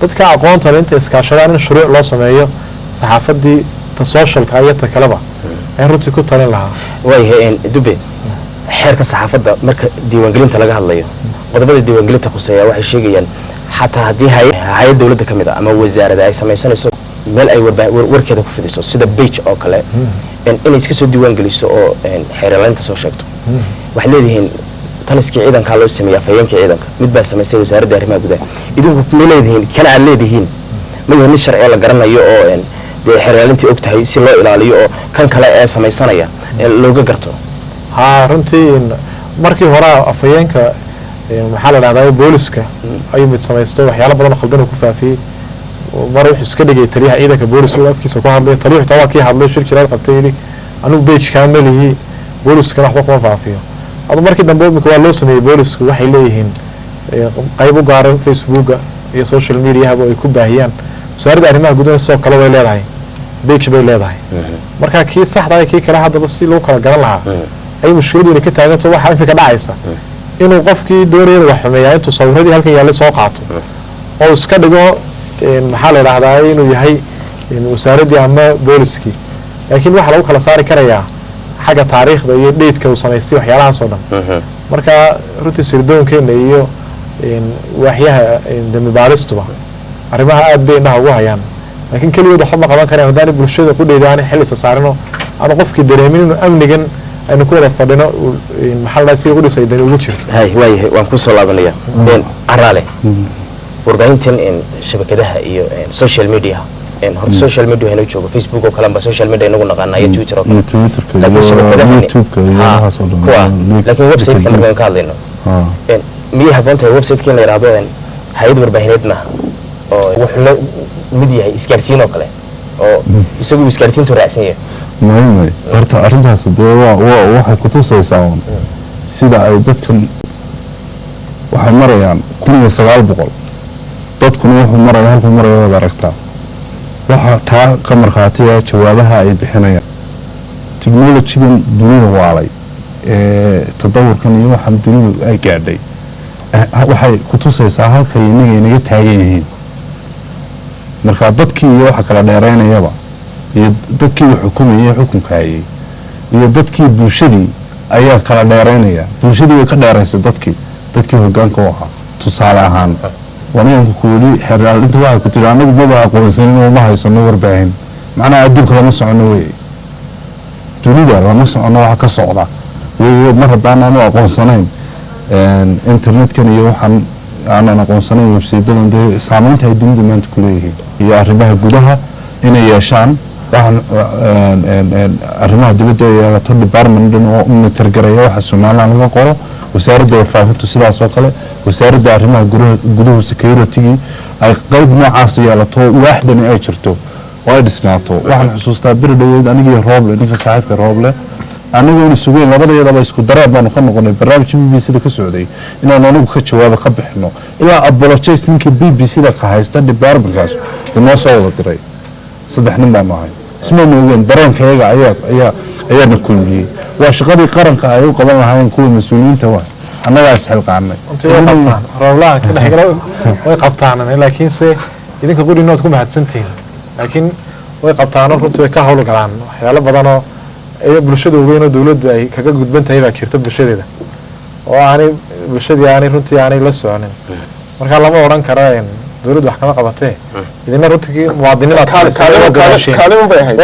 dadka aqoonta leh inta iskaashadaan in shuruuc loo sameeyo saxaafadii ta socialka iyo ta kaleba ay runtii ku talin lahaa way dube xeerka saxaafadda marka diiwaangelinta laga hadlayo qodobada diiwaangelinta khuseeya waxay sheegayaan xataa haddii hay'ad dawladda ka mid ah ama wasaaradda ay samaysanayso meel ay warkeeda ku fidiso sida page oo kale inay iska soo diiwaangeliso oo xeerlaalinta soo sheegto waxay leeyihiin taliskii ciidanka loo sameeyaa fayeenka ciidanka mid baa samaysay wasaaradda arrimaha gudaha idinku ma leedihiin kana aad leedihiin ma yahay mid sharci la garanayo oo dee xeerlaalintii og tahay si loo ilaaliyo oo kan kale ee samaysanaya looga garto runtii markii hore afayeenka maxaa la dhahdaa booliska ayuu mid samaystay waxyaalo badan oo khaldan ku faafiyay mar wuxuu iska dhigay taliyaha ciidanka booliska oo afkiisa ku hadlay taliyuhu taa kii hadlay shirkii qabtay yiri anigu page kaamalihi booliska waxba kuma faafiyo adu markii dambe waa loo sameeyay boolisku waxay leeyihiin qayb u gaar ah Facebook iyo social media ay ku baahiyaan wasaaradda arrimaha gudaha soo kala way leedahay page bay leedahay marka kii saxda ah kii kale hadaba si loo kala garan lahaa ay mushkiladu ka taaganto waxa inta ka dhacaysa inuu qofkii doonayay wax xumeeyaa intuu sawirradii halkan yaallay soo qaato oo iska dhigo maxaa la yiraahdaa inuu yahay wasaaradii ama booliskii laakiin waxa lagu kala saari karayaa xagga taariikhda iyo dheedka uu samaystay waxyaalahaas oo dhan marka runtii sirdoonkeena iyo waxyaha dambi baaristuba arrimaha aad bay inaha ugu hayaan laakiin kaliya waxa ma qaban karaan haddii bulshada ku dheedaan xil isa saarino ama qofkii dareemin inuu amnigan aynu ku wada fadhino maxaa la si ugu dhisay dan ugu jirto waayahay waan ku soo laabanaya araale warbaahintan shabakadaha iyo social media horta social media inuu joogo Facebook oo kale ba social media inagu naqaanaa iyo Twitter oo kale laakiin website-ka markaan ka hadlayno miya haboonta website-ka la yiraahdo hay'ad warbaahineed ma oo wuxuu mid yahay isgaarsiin oo kale oo isagu isgaarsiintu raacsan yahay maamay horta arrintaas waxay ku tusaysaa sida ay dadkan waxay marayaan 1900 dadkuna wuxuu maraya halkuu maraya wada aragtaa waxa taa ka markhaatiya jawaabaha ay bixinayaan technology-gan dunida waalay tadawurkan iyo waxaan dunidu ay gaadhay waxay ku tusaysaa halkay inaga taagan yihiin marka dadkii iyo waxa kala dheeraynayaba iyo dadkii xukumayay xukunkaayay iyo dadkii bulshadii ayaa kala dheeraynaya bulshadii way ka dheeraysay dadkii hoggaanka u ahaa tusaale ahaan wanaanku kuuli xeeral inta waxa ku tiri anagu ma aqoonsanin oo ma haysano warbaahin macnaha adduunka lama socono way dunida lama socono waxa ka socda way mar haddaan aanu aqoonsanayn internet-kan iyo waxaan aanan aqoonsanayn website-dadan dee saamaynta ay dunida maanta ku leeyihiin iyo arrimaha gudaha inay yeeshaan waxaan arrimaha dibadda yeelato department oo monitor gareeya waxa Soomaaliland laga qoro wasaaradda warfaafintu sidaas oo kale wasaaradda arrimaha gudaha security ay qayb noocaas yeelato waaxdan ay jirto oo ay dhisnaato waxaan xusuustaa bir dhaweed anigii Rooble ninka saaxiibka Rooble anigoo ina sugeen labadeedaba isku dareen baan ka noqonay barnaamij BBC-da ka socday inaan anagu ka jawaabo ka bixino ilaa apologize ninkii BBC-da ka haysta departmentkaas inoo soo wada diray 3 nin baan ahay isma moogeen dareenkayga ayaa na kulmiyay waa shaqadii qaranka ay u qaban lahaayeen kuwa mas'uuliyiinta waa annaga isxilqaanay Rooblaha ka dhaxgala way qabtaan laakiin se idinka qudinood ku mahadsantiin laakiin way qabtaan runtii way ka hawl galaan waxyaalo badan oo ay bulshada weyn oo dawladdu ay kaga gudban tahay baa jirta bulshadeeda oo aanay bulshadii aanay runtii aanay la soconin marka lama oran karo dawladdu wax kama qabatay idina runtii muwaadiniinta kaalin bay ahayd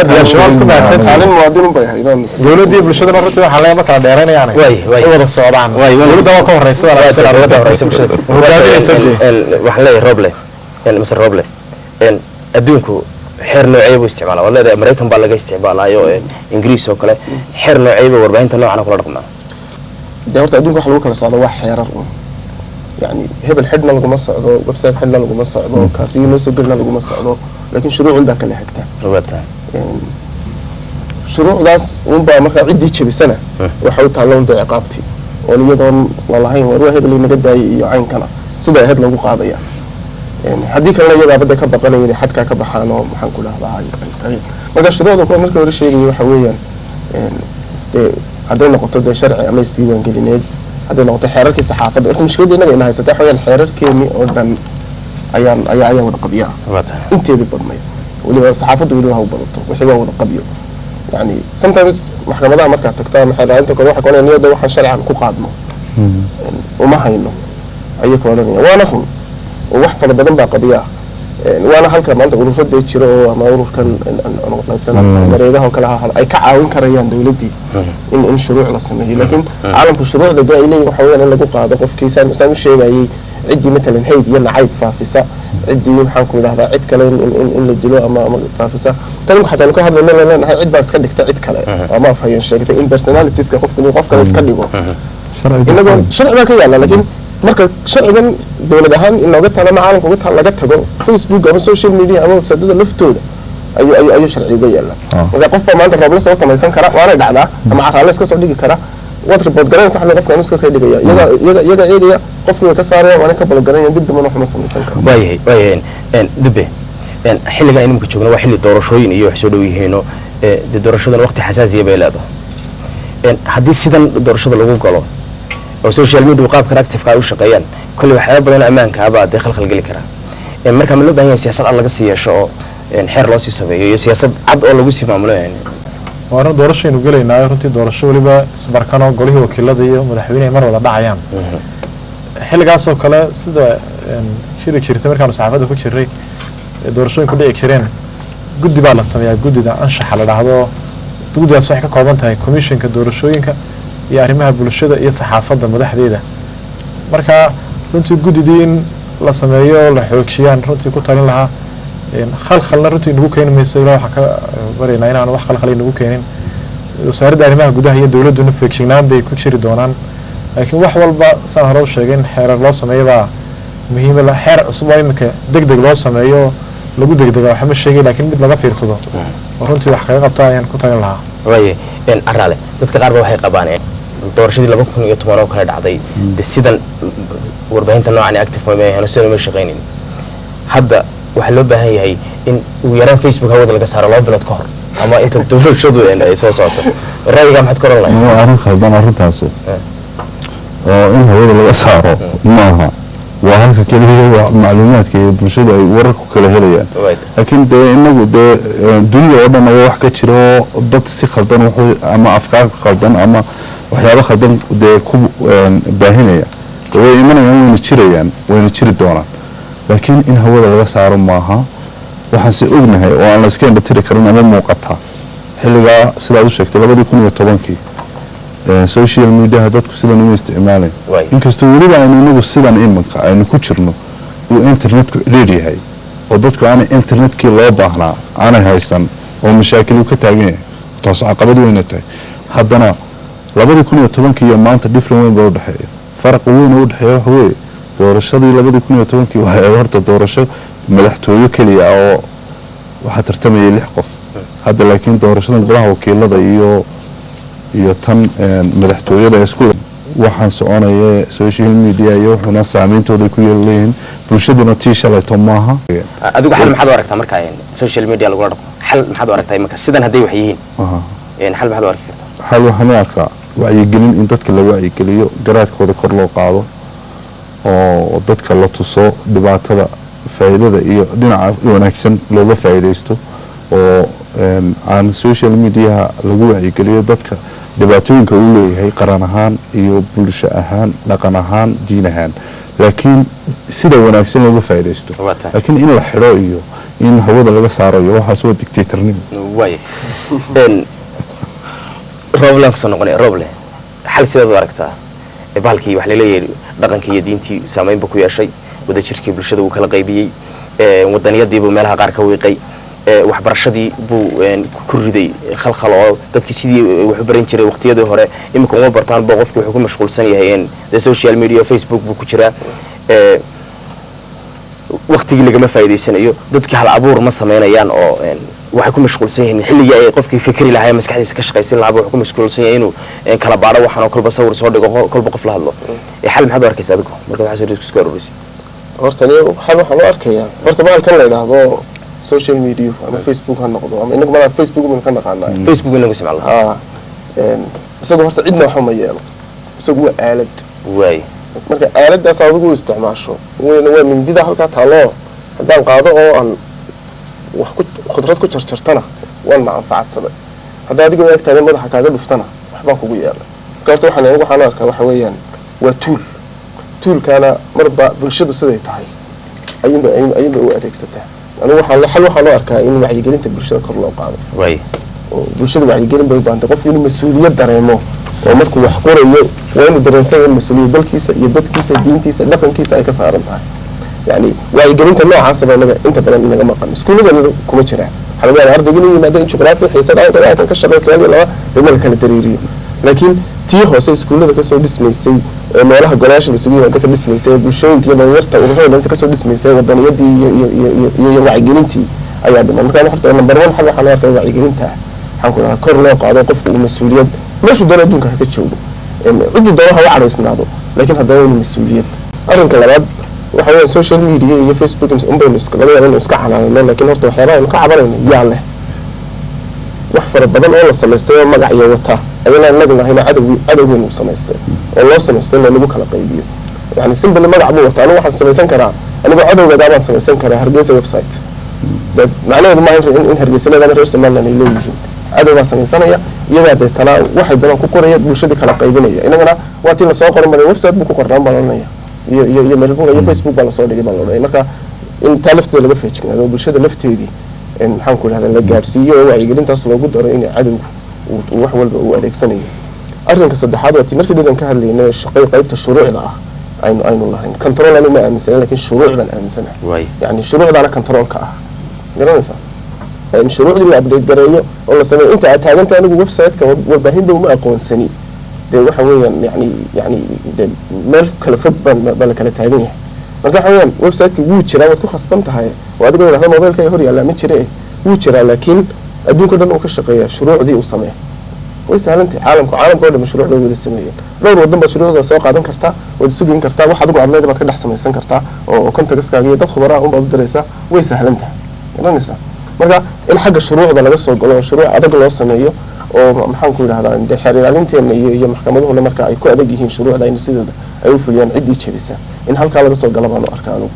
dawladdu bulshada runtii waxa la kala dheeraynayaan way wada socdaan dawladda waa ka horeysa waxa la Rooble Mr. Rooble adduunku xeer noocay buu isticmaalaa walaal American baa laga isticmaalaayo Ingiriis oo kale xeer noocay buu warbaahinta noocan kula dhaqmaa horta adduunka waxa lagu kala socdo wax xeerar يعني هبل حدنا لقما صعدو ويب سايت حدنا لقما صعدو كاسيين نسو قلنا لقما صعدو لكن شروع عندك اللي حكتها شروع داس ونبا مركا عدي تشبي سنة وحاول تعلمون دي عقابتي وليدون والله هين وروح هبل اللي نقد يعين كنا صدق هاد لو قاضية يعني حديك الله يبقى بدك كبقنا يعني حد كبحانو محن كل هذا هاي مركا شروع دو كون مركا ولا شيء وحويا هذين نقطة ده شرعي أما يستيوان قلينيد هذا نقطة حرارة الصحافة ده مشكلة إنها هي حوالي الحرارة كيمي أردن أيام وضع قبيعة أنت هذي بدمي واللي الصحافة يقولوا هو بلطو وحلوة وضع قبيعة يعني sometimes محكمة ده مركز تكتب محرارة أنت كل واحد قال إنه ده واحد شرعي عن قادمه وما هينه أي كلامي وأنا فهم وواحد فلا بدم بقى قبيعة وانا halka maanta urufada jiro ama ururkan qaybtan mareegaha kala ah ay ka caawin karayaan dawladii in shuruuc la sameeyo laakiin caalamku shuruucda daailay waxa weeyaan in lagu qaado qofkiisa saan sheegayay cidi midna hayd iyo nacayb faafisa cidi waxaan ku yiraahdaa cid kale in la dilo ama faafisa tan waxa ka hadlayna leenahay cid baa iska dhigta cid kale ama afayeen sheegtay in personalities ka qof kale iska dhigo sharciga ka yaala laakiin marka sharcigan dawlad ahaan in looga talana caalamka uga laga tago Facebook ama social media ama website-da laftooda ayu sharciga yaala marka qofba maanta Rooble soo samaysan kara waana dhacdaa ama caraale iska soo dhigi kara wad report garan sax la qofka iska dhigaya iyaga eedaya qofkii ka saaraya waana ka balgaran dib dib ma samaysan karo waayay dibbe xilliga aynu ku joogno waa xilli doorashooyin iyo wax soo dhow yihiin oo doorashadan waqti xasaasiya bay leedahay haddii sidan doorashada lagu galo oo social media qaabka active ka u shaqeeyaan kulli waxa badan amaanka aba ay khalkhal gali karaan marka ma loo baahan yahay siyaasad laga sii yeesho oo xeer loo sii sameeyo iyo siyaasad cad oo lagu sii maamulo waana doorashooyin galeynaa runtii doorasho waliba isbarkano golihii wakiilada iyo madaxweynaha mar wada dhacayaan xilligaas oo kale sida shirkirta markaan saxaafada ku jiray doorashooyin ku dhici jireen guddi baa la sameeyaa guddida anshaxa la dhaahdo guddigaas waxay ka kooban tahay commissionka doorashooyinka iyo arrimaha bulshada iyo saxaafada madaxdeeda marka runtii guddidii in la sameeyo la xoojiyaan runtii ku talin lahaa khalkhalna runtii nagu keeni mayso ilaa waxaan ka baryaynaa inaan wax khalkhal nagu keenin wasaaradda arrimaha gudaha iyo dawladduna feegshignaan bay ku jiri doonaan laakiin wax walba saan hore u sheegay in xeerar loo sameeyo baa muhiim ah xeer cusub oo imika degdeg loo sameeyo lagu degdega waxa ma sheegay laakiin mid laga fiirsado oo runtii wax kaga qabtaa ayaan ku tagan lahaa waaye araale dadka qaar waxay qabaan doorashadii 2010 oo kale dhacday sidan warbaahinta noocan active ma yahay soo ma shaqeyneen hadda waxa loo baahan yahay in uu yaraan Facebook hawada laga saaro 2 bilood ka hor ama inta doorashadu ay soo socoto ra'yiga maxad ka oran lahayd waa arrin khaldan arrintaas oo in hawada laga saaro maaha waa halka kaliya macluumaadka iyo bulshada ay wararku kala helayaan laakiin inagu dunida oo dhan wax ka jiro dad si khaldan ama afkaar khaldan ama waxyaabo khaldan ku baahinaya way imanayaan wayna jiri doonaan laakiin in hawada laga saaro maaha waxaan si ognahay oo aan la iska indhatiri karin ama muuqata xilligaa sidaad u sheegtay 2010 social media dadku sidan u isticmaaleen inkastoo weliba aynu inagu sidan imanka aynu ku jirno uu internetku leeyahay oo dadku aanay internetkii loo baahnaa aanay haysan oo mashaakil ka taagan yahay taas caqabad weyn tahay haddana 2010 iyo maanta different weyn baa u dhaxeeya farq weyn u dhaxeeya waxa weeye doorashadii 2010 waxay horta doorasho madaxtooyo kaliya oo waxa tartamayay 6 qof hadda laakiin doorashadan golaha wakiilada iyo tan madaxtooyada isku waxaan soconaya social media iyo wuxuuna saameyntooda ku yeelayeen bulshaduna tii shalayto maaha adigu xal maxaad u aragtaa marka social media lagu dhaqo xal maxaad u aragtaa marka sidan haday wax yihiin xal maxaad u arki kartaa xal waxaan u arkaa wacyigelin in dadka la wacyigeliyo garaadkooda kor loo qaado oo dadka la tuso dhibaatada faa'iidada iyo dhinaca wanaagsan looga faa'iideysto oo aan social media lagu wacyigeliyo dadka dhibaatooyinka uu leeyahay qaran ahaan iyo bulsho ahaan dhaqan ahaan diin ahaan laakiin sida wanaagsan looga faa'iideysto laakiin in la xiro iyo in hawada laga saaro iyo waxaas waa dictatornimo way rooblan soo noqonay rooble xal sidaad u aragtaa baalkii wax la leeyahay dhaqankii iyo diintii saameynba ku yeeshay wada jirkii bulshada uu kala qaybiyay wadaniyadii buu meelaha qaar ka wiiqay waxbarashadii buu ku riday khalkhal oo dadkii sidii wax u baran jiray waqtiyadii hore imika uma bartaan boo qofkii wuxuu ku mashquulsan yahay social media Facebook buu ku jiraa waqtigii lagama faa'iideysanayo dadkii hal abuur ma sameynayaan oo waxay ku mashquulsan yihiin xilliga ay qofkii fikri lahaa maskaxdiisa ka shaqaysan lahaa wuxuu ku mashquulsan yahay inuu kala baaro waxaan oo kalba sawir soo dhigo kalba qof la hadlo xal maxaad u arkaysaa adigu marka waxa soo isku aruurisay horta xal waxaan u arkayaa horta baalkan la yiraahdo social media ama Facebook ha noqdo ama inagu ma Facebook ma ka naqaanaa Facebook inagu isticmaalnaa isagu horta cidna waxa ma yeelo isagu waa aalad way marka aaladaas adigu isticmaasho waa mindida halka taalo hadaan qaado oo aan wax ku khudrad ku jarjartana waan manfaacsaday hadaa adigu eegtahay madaxa kaaga dhuftana waxba kugu yeelo marka waxaan arkaa waxa weeyaan waa tool kana marba bulshadu siday tahay ayinba u adeegsataa anigu waxaan loo arkaa in wacyigelinta bulshada kor loo qaado way oo bulshada wacyigelin bay u baahantay qofku inuu mas'uuliyad dareemo oo markuu wax qorayo waa inuu dareensan yahay mas'uuliyad dalkiisa iyo dadkiisa diintiisa dhaqankiisa ay ka saaran tahay yani wacyigelinta noocaas ah inta badan inaga maqan iskuuladana kuma jiraan waxa laga yaabaa ardaygu inuu yimaado in juqraafi xiisad ay ka shaqeyso hal laba dadna kala dareeriyo laakiin tii hoose iskuulada ka soo dhismaysay meelaha golaasha la sugu yimaado ka dhismaysay bulshooyinka iyo dhalinyarta ururada ka soo dhismaysay wadaniyadii iyo wacyigelintii ayaa dhiman marka horta number 1 xal waxaan arkaa wacyigelinta waxaan ku rahaa kor loo qaado qofku uu mas'uuliyad meeshu doono adduunka ka joogo ciddu doono ha u caraysnaado laakiin haddana waa mas'uuliyad arrinka labaad waxa weeye social media iyo Facebook inbaynu laga yaabo inuu iska canaanayno laakiin horta waxyaabaha aynu ka cabanayno yaa leh wax fara badan oo la samaystay oo magac iyo wata ayana nagnahay cadowgeenu samaystay oo loo samaystay in lagu kala qaybiyo yani simple magac buu wata anigu waxaan samaysan karaa anigu cadowgeeda baan samaysan karaa Hargeysa website dad macnaheedu ma in Hargeysa leedahay reer Soomaaliland ay leeyihiin cadow baa samaysanaya iyaga deetana waxay doonaan ku qoraya bulshada kala qaybinaya inagana waa tii la soo qoran maray website buu ku qornaan balanaya iyo markaa iyo Facebook baa la soo dhigay baa loo marka in talafteeda laga feejignaado bulshada lafteedii maxaan ku raahdaa la gaarsiiyo wacyigelintaas loogu daro in cadowgu uu wax walba uu adeegsanayo arrinka saddexaad waa tii markii dhidan ka hadlaynay shaqo qaybta shuruucda ah aynu lahayn control ma aaminsan laakiin shuruucdan aaminsanahay yani shuruucdana controlka ah garanaysaa in shuruucdii la update gareeyo oo la sameeyo inta aad taaganta anigu website-ka warbaahinba uma aqoonsani dee waxa weeyaan yani dee meel kala fog baa la kala taagan yahay marka waxa weeyaan website-ka wuu jiraa waad ku khasban tahay oo adigoo yidhahda mobilka hor yaallaa ma jire wuu jiraa laakiin adduunka dhan uu ka shaqeeya shuruucdii uu sameeya way sahlantahay caalamka oo dhan shuruucda wada sameeyeen dhowr wadan baad shuruucda soo qaadan kartaa waad sugiin kartaa wax adigu adleed baad ka dhex samaysan kartaa oo contextkaaga iyo dad khubara un baad u diraysaa way sahlantahay garanaysaa marka in xagga shuruucda laga soo galo oo shuruuc adag loo sameeyo oo maxaan ku yidhahdaa dee xeer ilaalinteena iyo maxkamaduhuna marka ay ku adag yihiin shuruucda aynu sidooda ay u fuliyaan ciddii jebisa in halkaa laga soo gala baanu arkaa anugu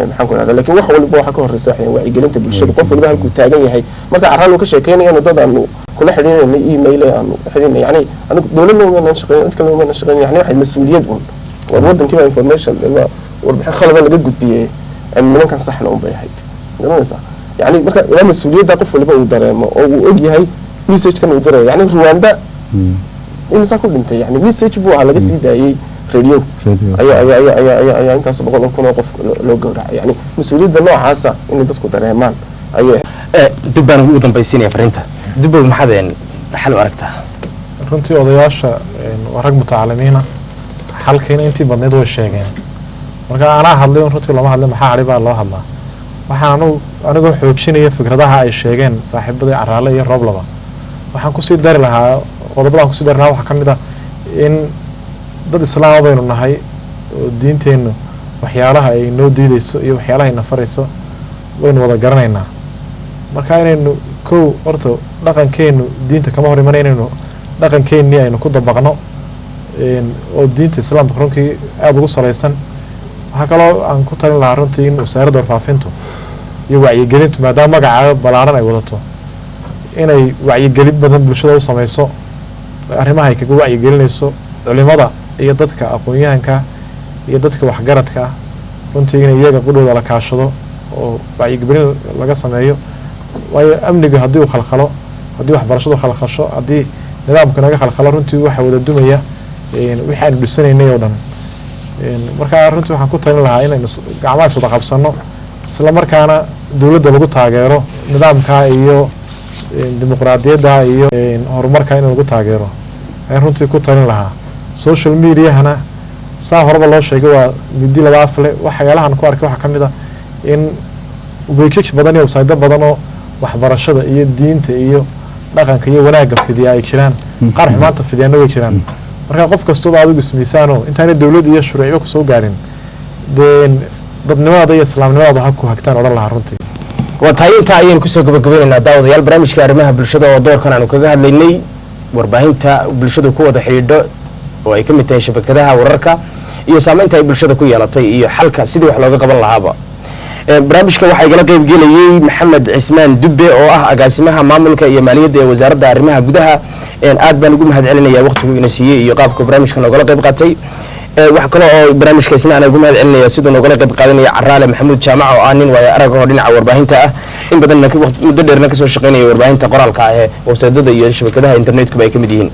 maxaan ku yidhahdaa laakiin wax waliba waxa ka horreysa waxay wacyigelinta bulshada qof waliba halkuu taagan yahay marka carraan uu ka sheekeynayano dad aanu kula xidhiidhayna email aanu xidhiidhayna yani anigu dowladna umaan shaqeyn cid kale umaan shaqeyn yani waxay mas-uuliyad un war wadankiiba information warbixin khalada laga gudbiyey nimankan saxna un bay ahayd garanaysaa يعني marka ila mas'uuliyadda qof waliba uu dareemo oo uu og yahay message kan uu diray yani Rwanda imisa ku dhintay yani message buu laga sii daayay radio ayaa intaas boqol kun oo qof loo gowracay yani mas'uuliyadda noocaasa in dadku dareemaan ayay dibban ugu dambaysiinaya fariinta dibban maxaadeen xal u aragtaa runtii odayaasha warag mutacalimiina xalkiina intii badneed way sheegeen marka ana hadlay runtii lama hadlay maxaa xariba loo hadlaa waxaan anigoo xoojinaya fikradaha ay sheegeen saaxiibadii Caraale iyo Rooblaba waxaan ku sii dari lahaa qodobada ku sii darnaa waxa kamid ah in dad islaam baynu nahay oo diinteenu waxyaalaha ay noo diidayso iyo waxyaalaha ay nafarayso waynu wada garanaynaa marka inaynu horto dhaqankeenu diinta kama hor imanayno dhaqankeeni aynu ku dabaqno oo diinta islaamka runtii aad ugu saleysan waxa kaloo aan ku talin lahaa runtii in wasaaradda warfaafintu iyo wacyigelintu maadaama magaca balaaran ay wadato inay wacyigelin badan bulshada u samayso arrimaha ay kaga wacyigelinayso culimada iyo dadka aqoon-yahanka iyo dadka waxgaradka runtii in iyaga qudhooda la kaashado oo wacyigelin laga sameeyo waayo amniga haddii uu khalkhalo haddii waxbarashadu khalkhasho haddii nidaamka naga khalkhalo runtii waxa wada dumaya wixii aynu dhisanaynay oo dhan marka runtii waxaan ku talin lahaa inaynu gacmaha iswada qabsano isla markaana dawladda lagu taageero nidaamka iyo dimuqraadiyadda iyo horumarka in lagu taageero ayaan runtii ku talin lahaa social mediahana saa horeba loo sheegay waa midi laba afle waxyaalahan ku arkay waxaa ka mid ah in website badan iyo website badan oo waxbarashada iyo diinta iyo dhaqanka iyo wanaagga fidiya ay jiraan qaar xumaanta fidiyana way jiraan marka qof kastoo adigu ismiisaano intaanay dawladda iyo shuruucyo ku soo gaarin dadnimada iyo islaamnimada ha ku hagtaan oran lahaa runtii وتاي inta ayaan kusoo gabagabeynaa daawadayaal barnaamijka arrimaha bulshada oo doorkan aanu kaga hadlaynay warbaahinta bulshada ku wada xidhiidho oo ay kamid tahay shabakadaha wararka iyo saameynta ay bulshada ku yeelatay iyo xalka sidii wax looga qaban lahaaba barnaamijka waxa igala qayb gelayay Maxamed Cismaan Dubbe oo ah agaasimaha maamulka iyo maaliyadda ee wasaaradda arrimaha gudaha aad baan ugu mahadcelinayaa waqtigu ina siiyay iyo qaabka barnaamijka nogala qayb qaatay wax kale oo barnaamijka isna aan ugu mahadcelinayaa sidoo nogala qayb qaadanaya Caraale Maxamuud Jaamac oo aan nin waaya arag oo dhinaca warbaahinta ah in badan muddo dheerna ka soo shaqeynaya warbaahinta qoraalka ah ee website-yada iyo shabakadaha internetka ay kamid yihiin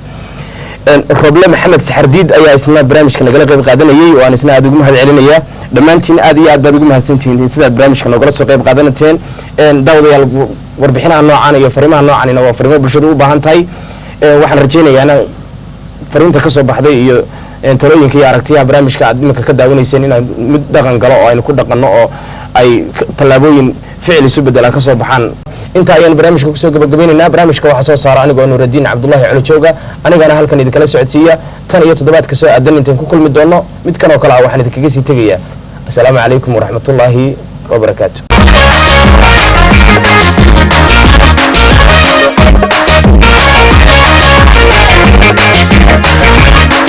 Rooble Maxamed Saxardiid ayaa isna barnaamijka nagala qayb qaadanayay oo aan isna aad ugu mahadcelinayaa dhammaantiin aad iyo aad baad ugu mahadsantihiin sidaad barnaamijka nogala soo qayb qaadanateen daawadayaal warbixinaha noocan iyo fariimaha noocan waa fariimo bulshada u baahan tahay waxaan rajaynayaa fariinta ka soo baxday iyo talooyinka iyo aragtiyaha barnaamijka aad iminka ka daawanayseen inaan mid dhaqan galo oo aynu ku dhaqanno oo ay tallaabooyin ficil isu bedelaan ka soo baxaan inta ayaan barnaamijka kusoo gabagabaynaynaa barnaamijka waxaa soo saara anigoo Nuuraddiin Cabdullaahi Culujooga anigana halkan idin kala socodsiiya tan iyo toddobaadka soo aadan intaan ku kulmi doono mid kan oo kale ah waxaan idinkaga sii tegayaa assalaamu calaykum waraxmatullaahi wabarakaatuh